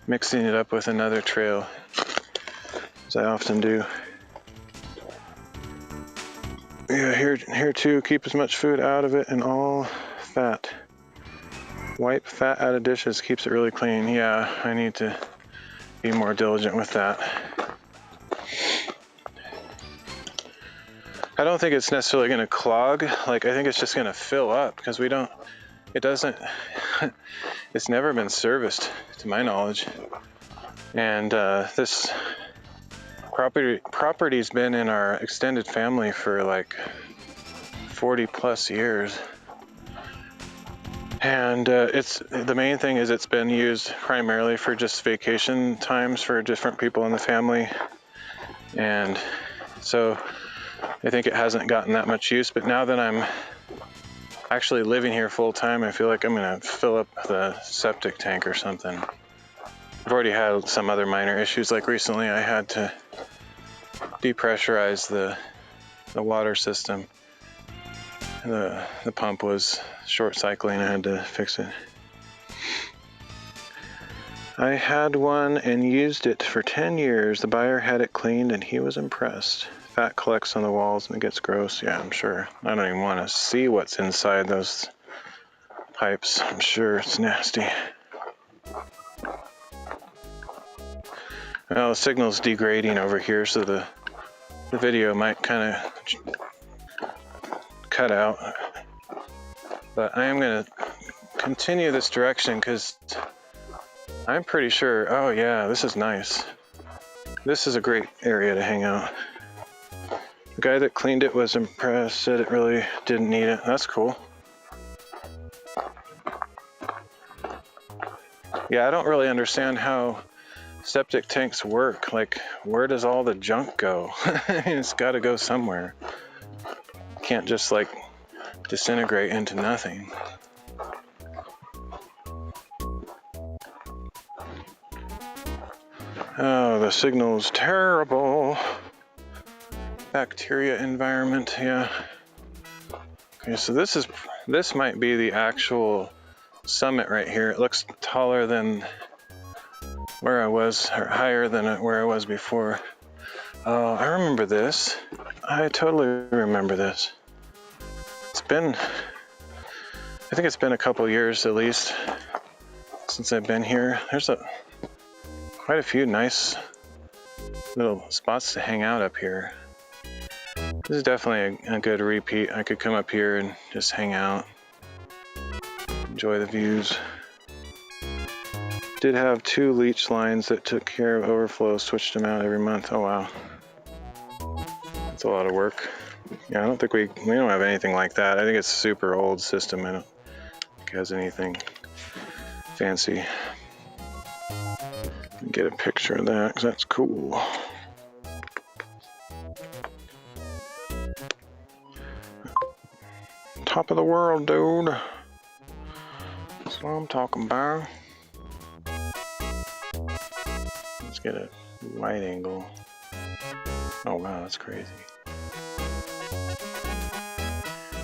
mixing it up with another trail, as I often do. Yeah, here too, keep as much food out of it and all fat. Wipe fat out of dishes, keeps it really clean. Yeah, I need to be more diligent with that. I don't think it's necessarily going to clog. Like, I think it's just going to fill up because it's never been serviced to my knowledge. And this property's been in our extended family for like 40 plus years. And the main thing is it's been used primarily for just vacation times for different people in the family. And so I think it hasn't gotten that much use, but now that I'm actually living here full time, I feel like I'm gonna fill up the septic tank or something. I've already had some other minor issues, like recently I had to depressurize the water system. The pump was short cycling, I had to fix it. I had one and used it for 10 years. The buyer had it cleaned and he was impressed. Fat collects on the walls and it gets gross. Yeah, I'm sure. I don't even want to see what's inside those pipes. I'm sure it's nasty. Well, the signal's degrading over here, so the video might kind of cut out. But I am going to continue this direction because I'm pretty sure, oh yeah, this is nice. This is a great area to hang out. The guy that cleaned it was impressed, said it really didn't need it. That's cool. Yeah, I don't really understand how septic tanks work. Like, where does all the junk go? It's got to go somewhere. Can't just like disintegrate into nothing. Oh, the signal's terrible. Bacteria environment, yeah. Okay, so this might be the actual summit right here. It looks taller than where I was, or higher than where I was before. Oh, I remember this. I totally remember this. I think it's been a couple years at least since I've been here. There's quite a few nice little spots to hang out up here. This is definitely a good repeat. I could come up here and just hang out, enjoy the views. Did have 2 leach lines that took care of overflow, switched them out every month. Oh wow, that's a lot of work. Yeah, I don't think we don't have anything like that. I think it's a super old system. I don't think it has anything fancy. Get a picture of that because that's cool. Top of the world, dude. That's what I'm talking about. Let's get a wide angle. Oh wow, that's crazy.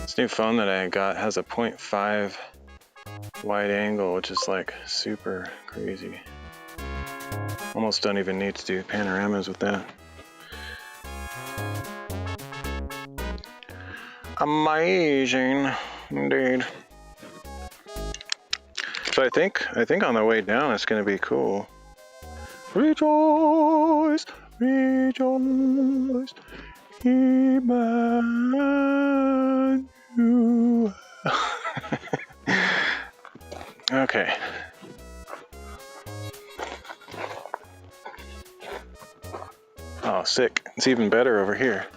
This new phone that I got has a 0.5 wide angle, which is like super crazy. Almost don't even need to do panoramas with that. Amazing, indeed. So I think on the way down it's gonna be cool. Rejoice, rejoice, Emmanuel. Okay. Oh, sick. It's even better over here.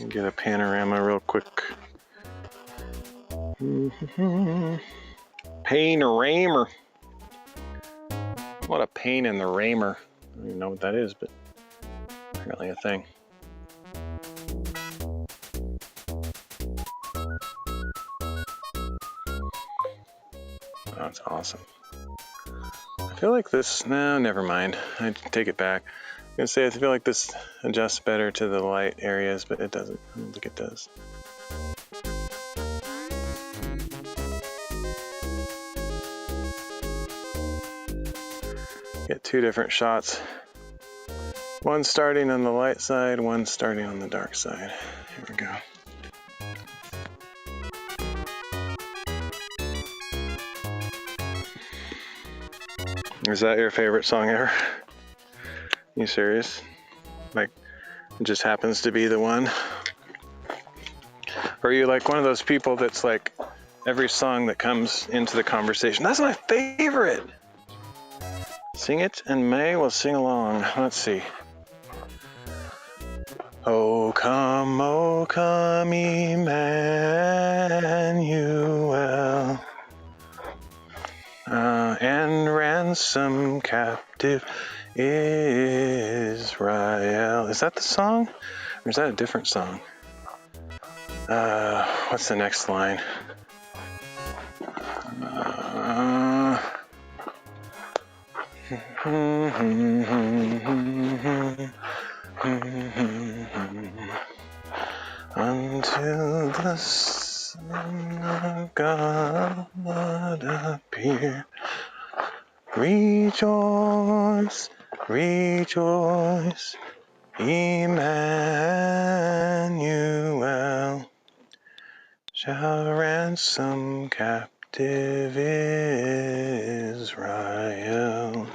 Get a panorama real quick. Panorama. What a pain in the ramer. I don't even know what that is, but apparently a thing. Oh, that's awesome. I feel like this, no, never mind. I take it back. I'm gonna say I feel like this adjusts better to the light areas, but it doesn't. I don't think it does. Get 2 different shots. One starting on the light side, one starting on the dark side. Here we go. Is that your favorite song ever? You serious? Like, it just happens to be the one? Or are you like one of those people that's like, every song that comes into the conversation, that's my favorite! Sing it and May will sing along. Let's see. Oh come, Emmanuel, and ransom captive Israel. Is that the song? Or is that a different song? What's the next line? Until the Son of God appear, rejoice, rejoice, Emmanuel shall ransom captive Israel.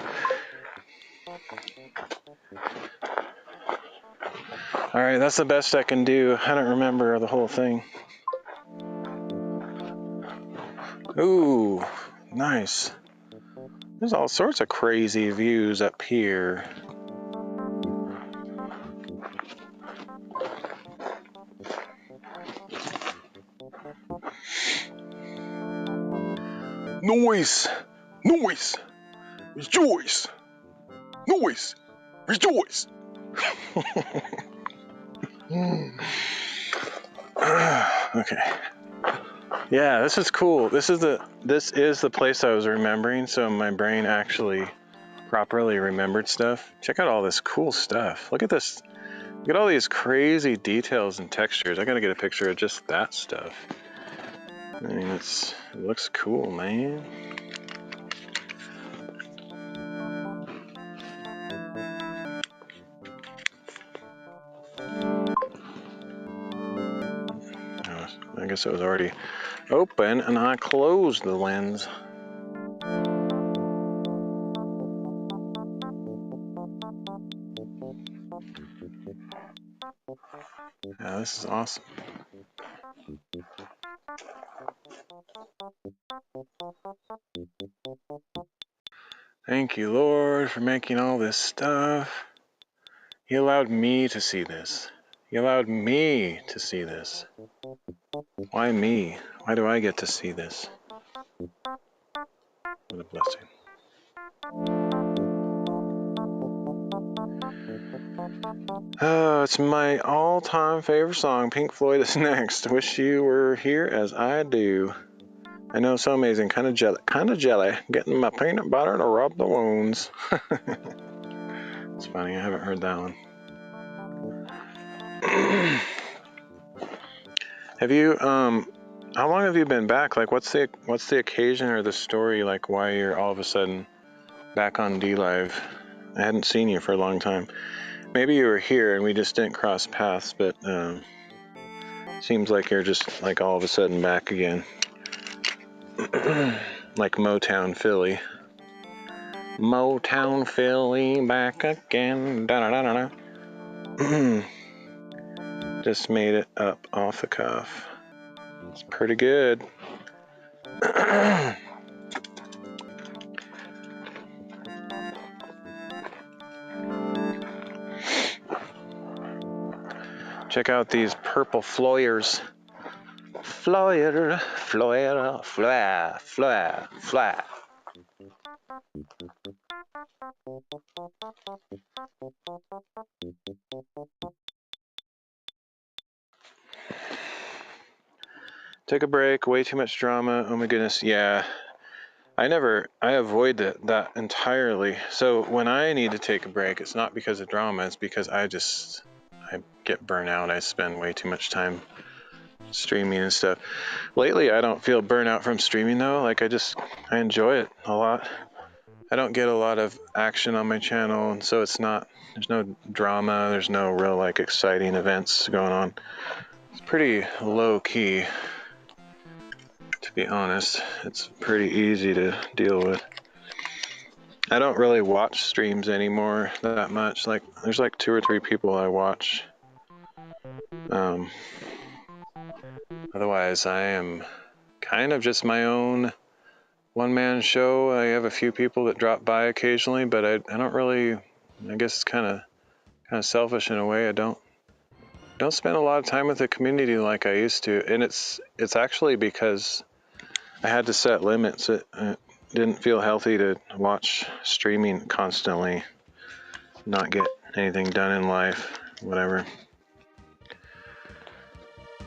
All right, that's the best I can do. I don't remember the whole thing. Ooh, nice. There's all sorts of crazy views up here. Noise! Noise! Rejoice! Noise! Rejoice! Okay. Yeah, this is cool. This is the place I was remembering, so my brain actually properly remembered stuff. Check out all this cool stuff. Look at this. Look at all these crazy details and textures. I gotta get a picture of just that stuff. I mean, it looks cool, man. I guess it was already open and I closed the lens. Yeah, this is awesome. Thank you, Lord, for making all this stuff. He allowed me to see this. He allowed me to see this. Why me? Why do I get to see this? What a blessing. Oh, it's my all-time favorite song. Pink Floyd is next. Wish you were here as I do. I know, so amazing. Kind of jelly. Getting my peanut butter to rub the wounds. It's funny. I haven't heard that one. Have you? How long have you been back? Like, what's the occasion or the story? Like, why you're all of a sudden back on D Live? I hadn't seen you for a long time. Maybe you were here and we just didn't cross paths, but seems like you're just like all of a sudden back again. Like Motown Philly. Motown Philly back again. Da-da-da-da-da. Just made it up off the cuff. It's pretty good. Check out these purple Floyers. Floyer. Take a break. Way too much drama. Oh my goodness. Yeah. I avoid that entirely. So when I need to take a break, it's not because of drama. It's because I get burnt out. I spend way too much time streaming and stuff. Lately, I don't feel burnout from streaming though. Like I enjoy it a lot. I don't get a lot of action on my channel, and so there's no drama. There's no real like exciting events going on. It's pretty low key. To be honest, it's pretty easy to deal with. I don't really watch streams anymore that much. Like, there's like 2 or 3 people I watch. Otherwise, I am kind of just my own one-man show. I have a few people that drop by occasionally, but I don't really. I guess it's kind of selfish in a way. I don't spend a lot of time with the community like I used to, and it's actually because I had to set limits. It didn't feel healthy to watch streaming constantly, not get anything done in life, whatever.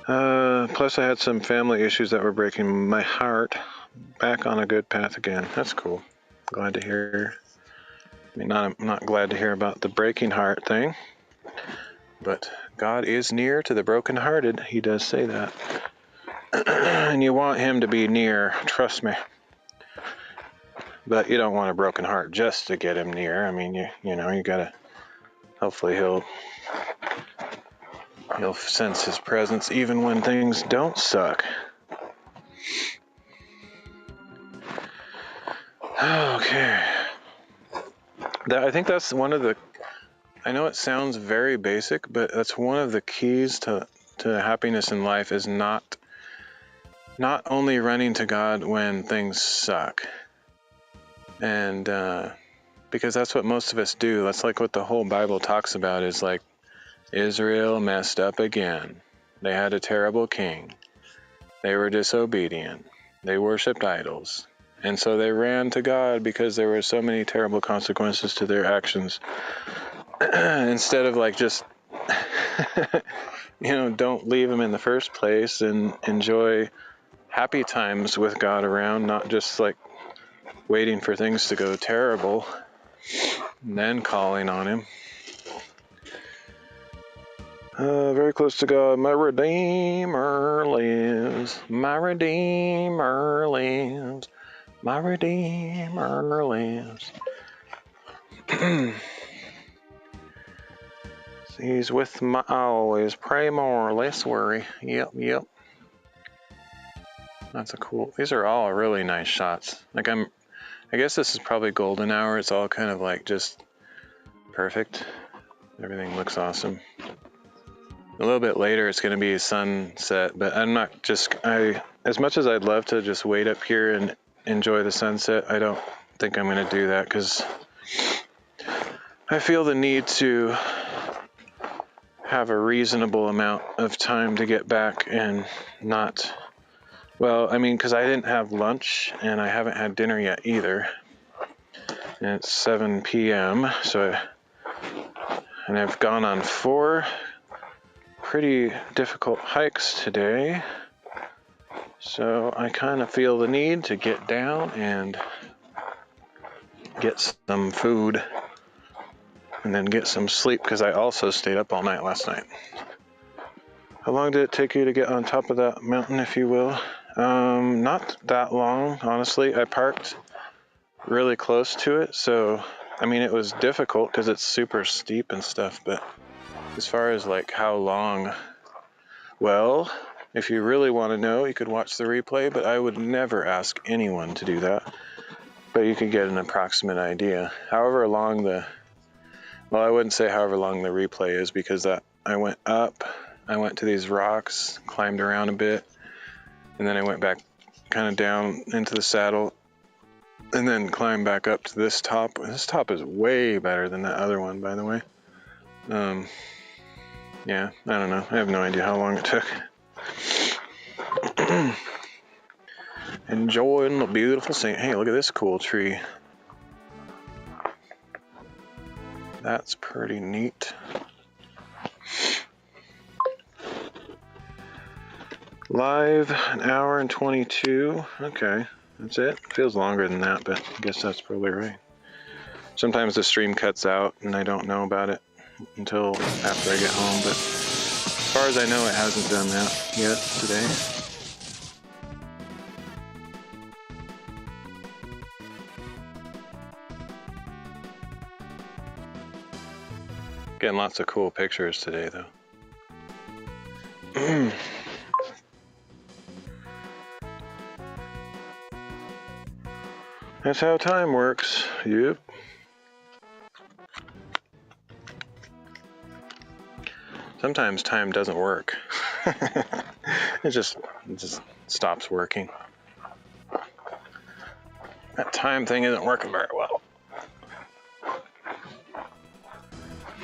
Plus I had some family issues that were breaking my heart. Back on a good path again. That's cool. Glad to hear. I mean, I'm not glad to hear about the breaking heart thing, but God is near to the brokenhearted. He does say that. And you want him to be near, trust me. But you don't want a broken heart just to get him near. I mean, you gotta, hopefully he'll You'll sense his presence even when things don't suck. Okay. I think that's one of the, I know it sounds very basic, but that's one of the keys to happiness in life is not only running to God when things suck. And because that's what most of us do. That's like what the whole Bible talks about is like Israel messed up again. They had a terrible king. They were disobedient. They worshipped idols. And so they ran to God because there were so many terrible consequences to their actions. Instead of like just, don't leave them in the first place and enjoy happy times with God around, not just like waiting for things to go terrible and then calling on him. Very close to God, my Redeemer lives, my Redeemer lives, my Redeemer lives. He's with my always, pray more, less worry. Yep. That's a cool, these are all really nice shots. Like I guess this is probably golden hour. It's all kind of like just perfect. Everything looks awesome. A little bit later, it's going to be sunset, but I'm not as much as I'd love to just wait up here and enjoy the sunset, I don't think I'm going to do that because I feel the need to have a reasonable amount of time to get back and not, because I didn't have lunch and I haven't had dinner yet either. And it's 7 p.m., and I've gone on 4 pretty difficult hikes today, so I kind of feel the need to get down and get some food and then get some sleep because I also stayed up all night last night. How long did it take you to get on top of that mountain, if you will? Not that long, honestly. I parked really close to it, so it was difficult because it's super steep and stuff, but as far as like how long, well, if you really want to know, you could watch the replay, but I would never ask anyone to do that. But you could get an approximate idea. However long I wouldn't say however long the replay is because I went up, I went to these rocks, climbed around a bit, and then I went back kind of down into the saddle and then climbed back up to this top. This top is way better than that other one, by the way. Yeah, I don't know. I have no idea how long it took. Enjoying the beautiful scene. Hey, look at this cool tree. That's pretty neat. Live, 1 hour and 22. Okay, that's it. Feels longer than that, but I guess that's probably right. Sometimes the stream cuts out and I don't know about it until after I get home, but as far as I know, it hasn't done that yet today. Getting lots of cool pictures today, though. That's how time works. Yep. Sometimes time doesn't work. It just stops working. That time thing isn't working very well.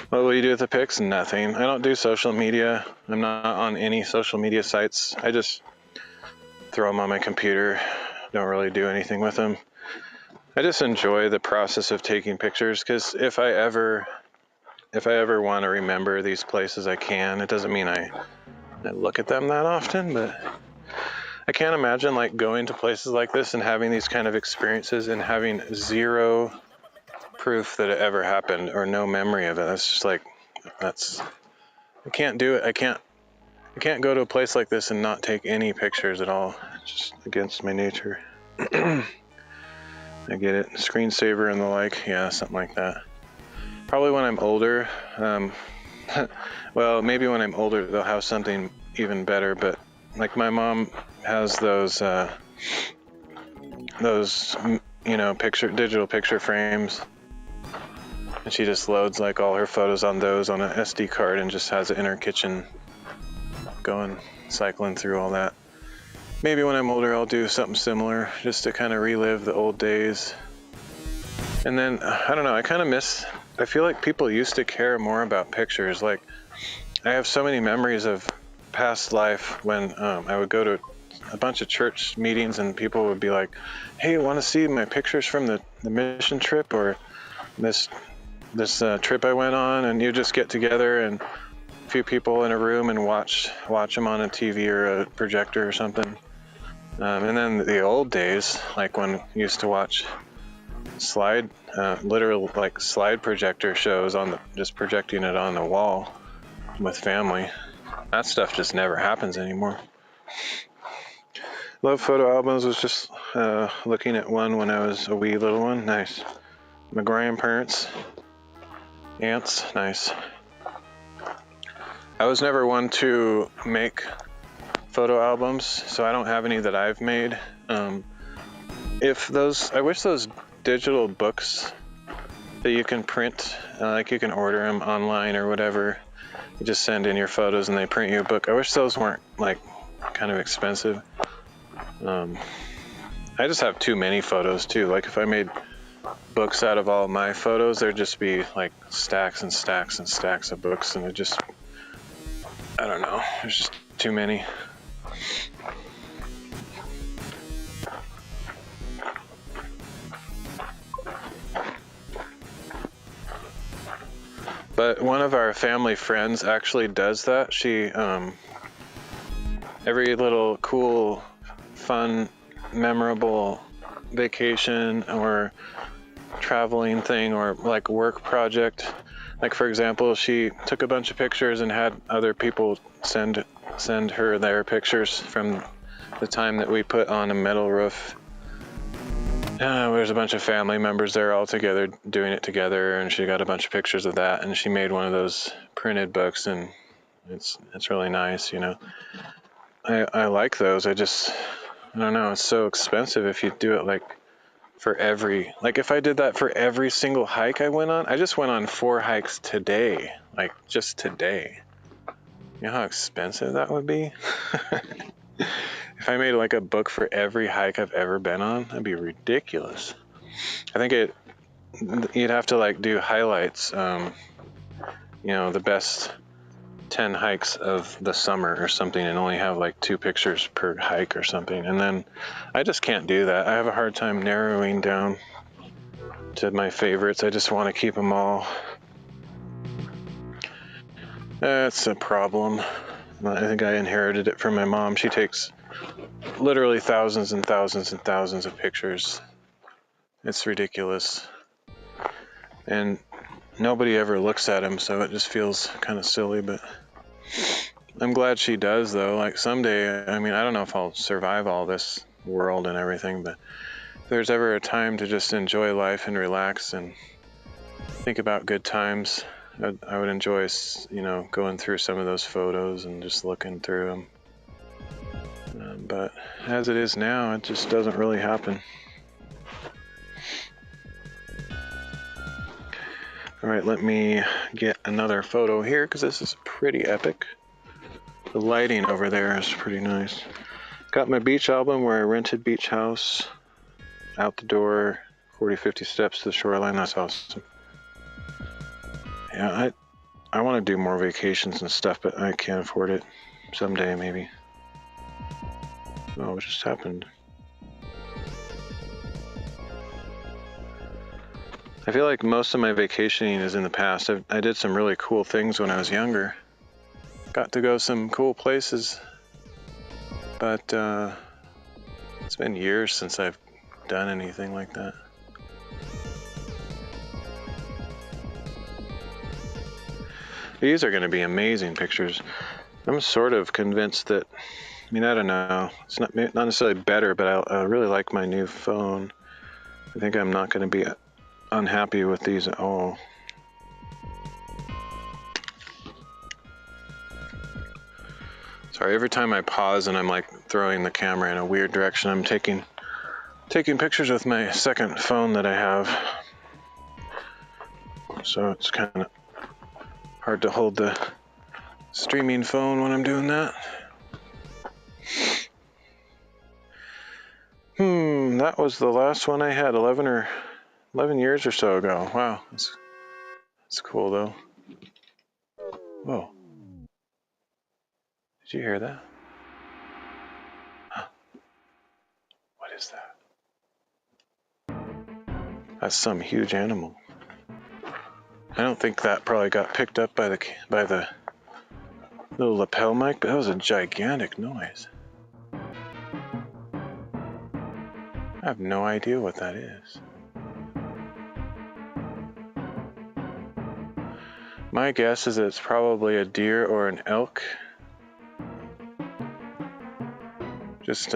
What will you do with the pics? Nothing. I don't do social media. I'm not on any social media sites. I just throw them on my computer. Don't really do anything with them. I just enjoy the process of taking pictures because if I ever want to remember these places, I can. It doesn't mean I look at them that often, but I can't imagine like going to places like this and having these kind of experiences and having zero proof that it ever happened or no memory of it. That's just like, I can't do it. I can't go to a place like this and not take any pictures at all. It's just against my nature. I get it. Screensaver and the like. Yeah, something like that. Probably when I'm older, Well, maybe when I'm older they'll have something even better, but like my mom has those digital picture frames, and she just loads like all her photos on those on an SD card and just has it in her kitchen going, cycling through all that. Maybe when I'm older I'll do something similar just to kind of relive the old days. And then, I don't know, I feel like people used to care more about pictures. Like, I have so many memories of past life when I would go to a bunch of church meetings and people would be like, hey, want to see my pictures from the mission trip or this trip I went on? And you just get together and a few people in a room and watch them on a TV or a projector or something. And then the old days, like when you used to watch literal like slide projector shows just projecting it on the wall with family. That stuff just never happens anymore. Love photo albums. Was just looking at one when I was a wee little one. Nice. My grandparents, aunts, nice. I was never one to make photo albums, so I don't have any that I've made. I wish those digital books that you can print, like you can order them online or whatever. You just send in your photos and they print you a book. I wish those weren't like kind of expensive. I just have too many photos too. Like if I made books out of all of my photos, there'd just be like stacks and stacks and stacks of books, and I don't know, there's just too many. But one of our family friends actually does that. She, every little cool, fun, memorable vacation or traveling thing or like work project, like for example, she took a bunch of pictures and had other people send her their pictures from the time that we put on a metal roof. There's a bunch of family members there all together doing it together, and she got a bunch of pictures of that, and she made one of those printed books, and it's really nice, you know. I like those. I don't know, it's so expensive if you do it like if I did that for every single hike I went on. I just went on 4 hikes today, like just today. You know how expensive that would be? If I made like a book for every hike I've ever been on, that'd be ridiculous. I think you'd have to like do highlights, the best 10 hikes of the summer or something, and only have like 2 pictures per hike or something. And then I just can't do that. I have a hard time narrowing down to my favorites. I just want to keep them all. That's a problem. I think I inherited it from my mom. She takes literally thousands and thousands and thousands of pictures. It's ridiculous. And nobody ever looks at them, so it just feels kind of silly, but I'm glad she does, though. Like someday, I mean, I don't know if I'll survive all this world and everything, but if there's ever a time to just enjoy life and relax and think about good times, I would enjoy, going through some of those photos and just looking through them. But as it is now, it just doesn't really happen. All right, let me get another photo here because this is pretty epic. The lighting over there is pretty nice. Got my beach album where I rented beach house, out the door, 40-50 steps to the shoreline. That's awesome. Yeah, I want to do more vacations and stuff, but I can't afford it. Someday, maybe. Oh, what just happened? I feel like most of my vacationing is in the past. I did some really cool things when I was younger. Got to go some cool places, but it's been years since I've done anything like that. These are going to be amazing pictures. I'm sort of convinced that, I don't know, it's not necessarily better, but I really like my new phone. I think I'm not going to be unhappy with these at all. Sorry, every time I pause and I'm like throwing the camera in a weird direction, I'm taking pictures with my second phone that I have. So it's kind of hard to hold the streaming phone when I'm doing that. That was the last one I had 11 years or so ago. Wow, that's cool though. Whoa. Did you hear that? Huh. What is that? That's some huge animal. I don't think that probably got picked up by the little lapel mic, but that was a gigantic noise. I have no idea what that is. My guess is it's probably a deer or an elk. Just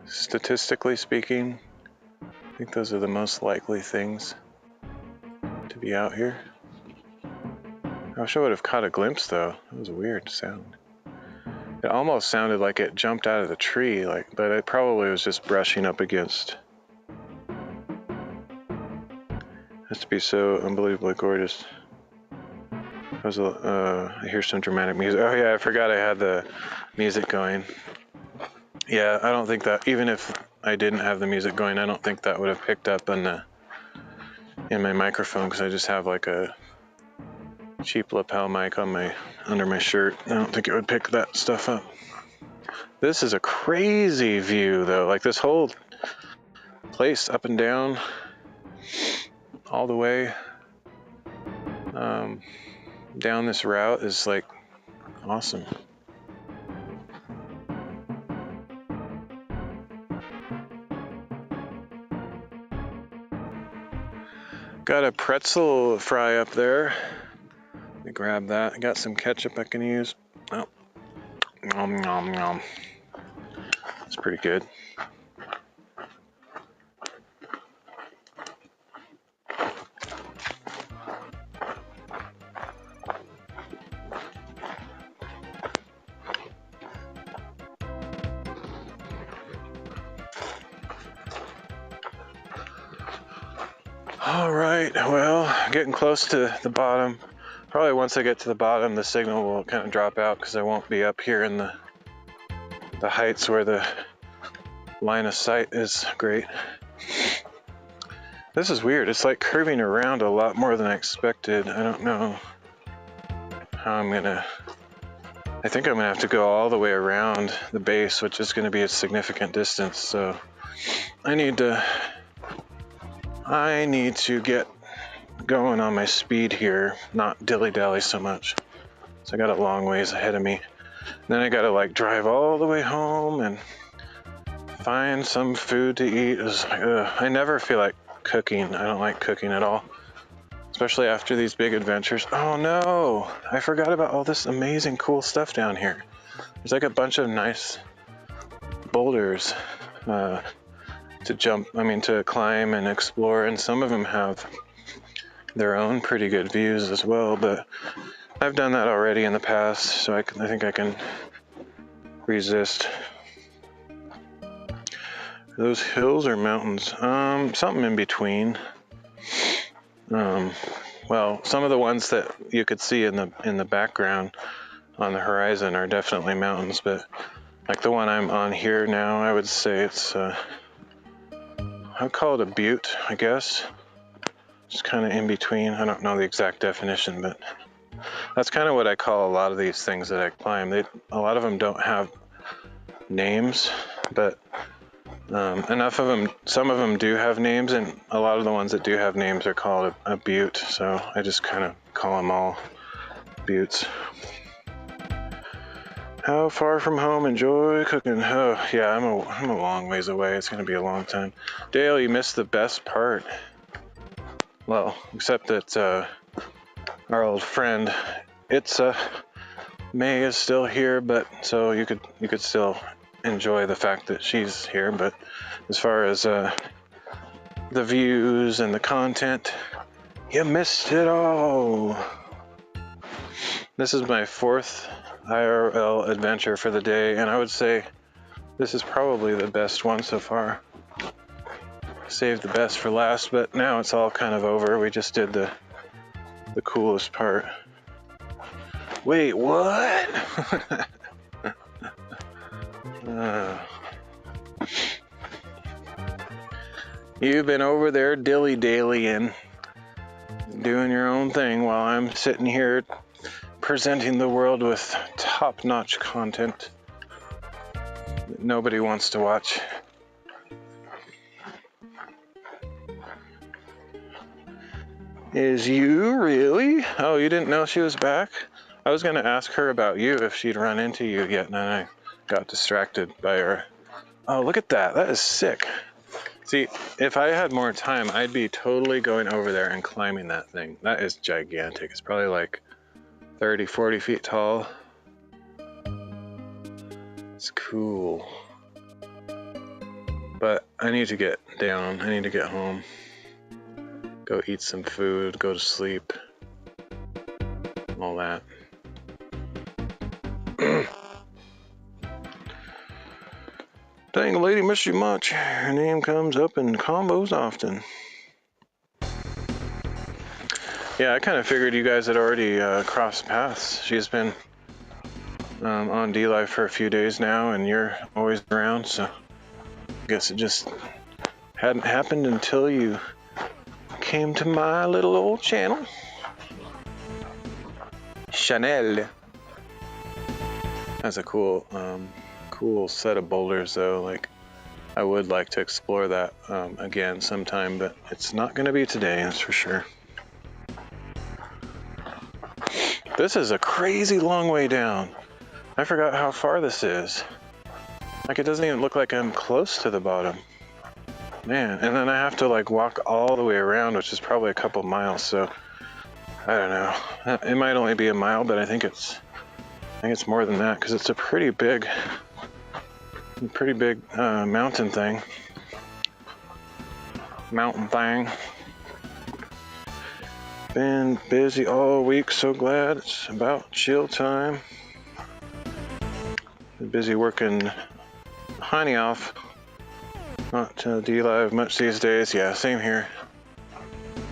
statistically speaking, I think those are the most likely things to be out here. I wish I would have caught a glimpse though. That was a weird sound. It almost sounded like it jumped out of the tree, but it probably was just brushing up against. It has to be so unbelievably gorgeous. I hear some dramatic music. Oh yeah, I forgot I had the music going. Yeah, I don't think that, even if I didn't have the music going, I don't think that would have picked up in my microphone, because I just have like a cheap lapel mic under my shirt. I don't think it would pick that stuff up. This is a crazy view though, like this whole place up and down all the way down this route is like awesome. Got a pretzel fry up there. Let me grab that. I got some ketchup I can use. Oh, nom nom nom. That's pretty good. All right, well, getting close to the bottom. Probably once I get to the bottom, the signal will kind of drop out because I won't be up here in the heights where the line of sight is great. This is weird. It's like curving around a lot more than I expected. I don't know how I think I'm gonna have to go all the way around the base, which is gonna be a significant distance. So I need to get going on my speed here, not dilly-dally so much. So I got a long ways ahead of me. Then I gotta like drive all the way home and find some food to eat. I never feel like cooking. I don't like cooking at all, especially after these big adventures. Oh no, I forgot about all this amazing cool stuff down here. There's like a bunch of nice boulders to climb and explore, and some of them have their own pretty good views as well, but I've done that already in the past, so I think I can resist. Those hills or mountains? Something in between. Well, some of the ones that you could see in the background on the horizon are definitely mountains, but like the one I'm on here now, I would say it's I'd call it a butte, I guess. It's kind of in between. I don't know the exact definition, but that's kind of what I call a lot of these things that I climb. A lot of them don't have names, but enough of them, some of them do have names, and a lot of the ones that do have names are called a butte, so I just kind of call them all buttes. How far from home? Enjoy cooking. Oh yeah, I'm a long ways away. It's gonna be a long time. Dale, you missed the best part. Well, except that our old friend May is still here, but so you could still enjoy the fact that she's here, but as far as the views and the content, you missed it all. This is my 4th IRL adventure for the day, and I would say this is probably the best one so far. Saved the best for last, but now it's all kind of over. We just did the coolest part. Wait, what? You've been over there dilly-dallying, doing your own thing while I'm sitting here presenting the world with top-notch content that nobody wants to watch. Is you really? Oh, you didn't know she was back? I was going to ask her about you if she'd run into you yet, and then I got distracted by her. Oh, look at that. That is sick. See, if I had more time, I'd be totally going over there and climbing that thing. That is gigantic. It's probably like 30, 40 feet tall. It's cool. But I need to get down. I need to get home. Go eat some food, go to sleep. All that. Dang, lady, miss you much. Her name comes up in combos often. Yeah, I kind of figured you guys had already crossed paths. She's been on D-Live for a few days now, and you're always around, so I guess it just hadn't happened until you came to my little old channel. Chanel. That's a cool set of boulders, though. Like, I would like to explore that again sometime, but it's not going to be today, that's for sure. This is a crazy long way down. I forgot how far this is. Like, it doesn't even look like I'm close to the bottom. Man, and then I have to like walk all the way around, which is probably a couple miles, so I don't know. It might only be a mile, but I think it's more than that, because it's a pretty big mountain thing. Been busy all week, so glad it's about chill time. Been busy working Honey off. Not D-Live much these days. Yeah, same here.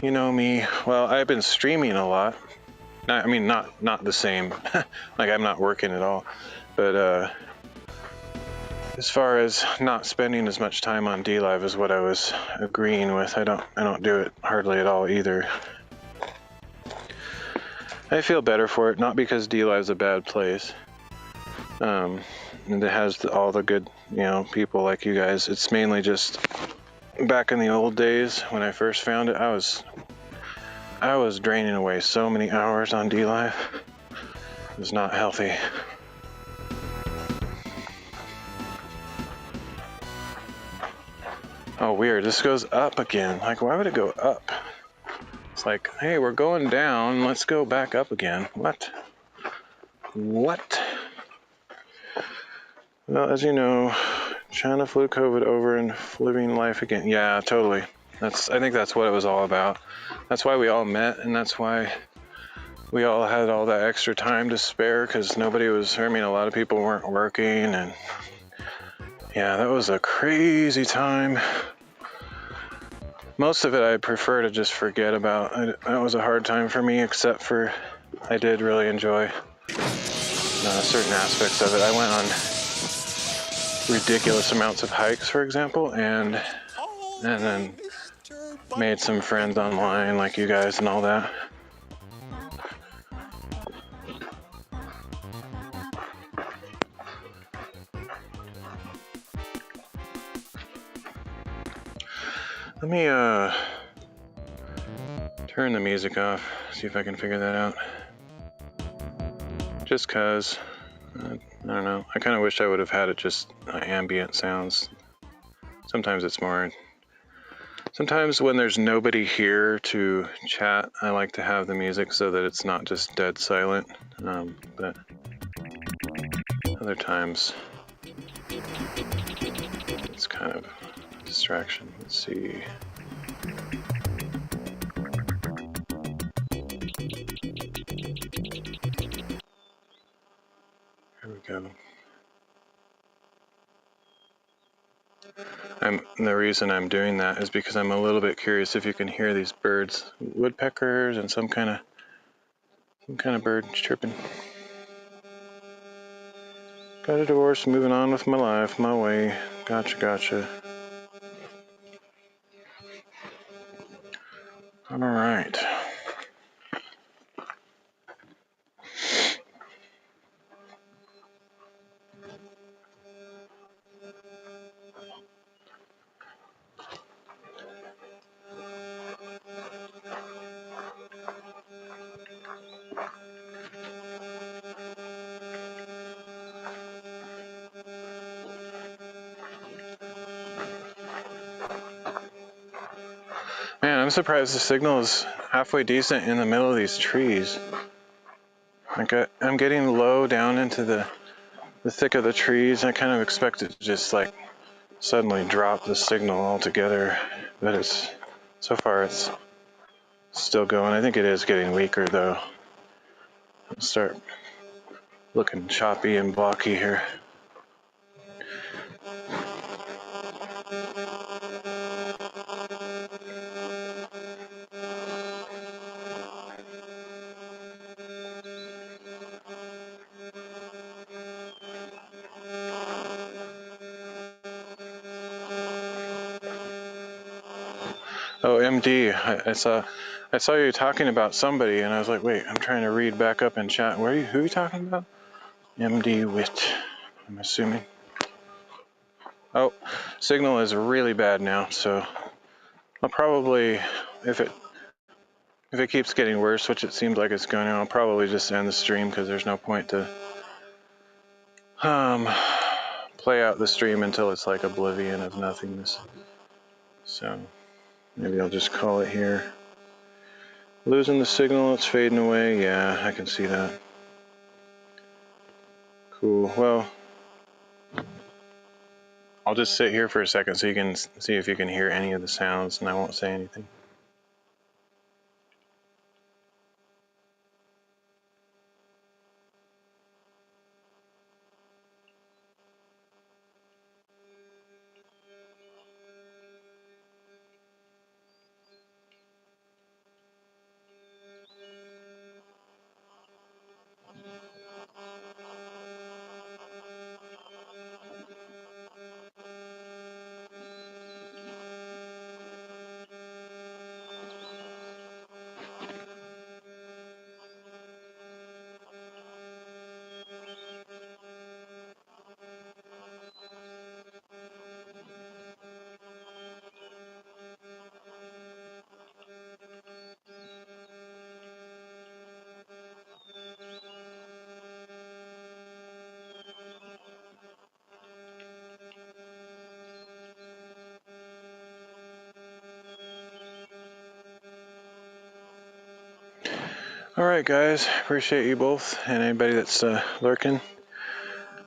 You know me. Well, I've been streaming a lot. I mean, not the same. Like, I'm not working at all. But as far as not spending as much time on D-Live is what I was agreeing with. I don't do it hardly at all either. I feel better for it, not because D-Live's a bad place. And it has all the good, people like you guys. It's mainly just back in the old days when I first found it, I was draining away so many hours on D-Live. It was not healthy. Oh, weird. This goes up again. Like, why would it go up? It's like, hey, we're going down. Let's go back up again. What? Well, as you know, China flew COVID over and living life again. Yeah, totally. I think that's what it was all about. That's why we all met, and that's why we all had all that extra time to spare, because a lot of people weren't working, and yeah, that was a crazy time. Most of it I prefer to just forget about. That was a hard time for me, except for I did really enjoy certain aspects of it. I went on ridiculous amounts of hikes, for example, and then made some friends online like you guys and all that. Let me turn the music off, see if I can figure that out. Just cause I don't know. I kind of wish I would have had it just ambient sounds. Sometimes when there's nobody here to chat, I like to have the music so that it's not just dead silent. But other times It's kind of a distraction. Let's see. Here we go. The reason I'm doing that is because I'm a little bit curious if you can hear these birds, woodpeckers and some kind of bird chirping. Got a divorce, moving on with my life, my way. Gotcha. All right. Man, I'm surprised the signal is halfway decent in the middle of these trees. I'm getting low down into the thick of the trees. I kind of expect it to just like suddenly drop the signal altogether, but so far it's still going. I think it is getting weaker though. It'll start looking choppy and blocky here. Oh, MD, I saw you talking about somebody, and I was like, wait, I'm trying to read back up in chat. Who are you talking about? MD Wit, I'm assuming. Oh, signal is really bad now, so I'll probably, if it keeps getting worse, which it seems like it's going to, I'll probably just end the stream because there's no point to play out the stream until it's like oblivion of nothingness. So maybe I'll just call it here. Losing the signal, it's fading away. Yeah, I can see that. Cool. Well, I'll just sit here for a second so you can see if you can hear any of the sounds, and I won't say anything. All right, guys. Appreciate you both and anybody that's lurking.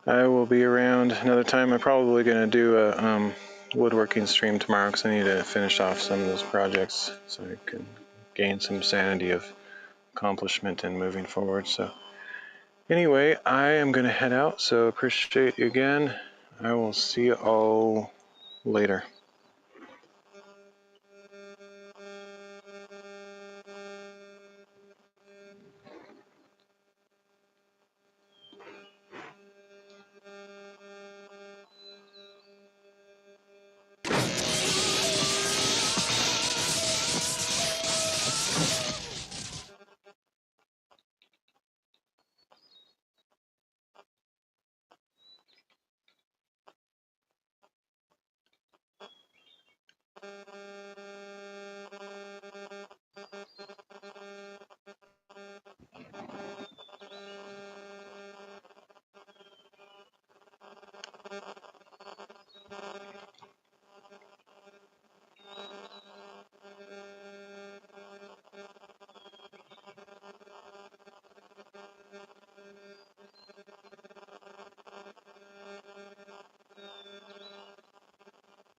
I will be around another time. I'm probably going to do a woodworking stream tomorrow because I need to finish off some of those projects so I can gain some sanity of accomplishment and moving forward. So anyway, I am going to head out. So appreciate you again. I will see you all later.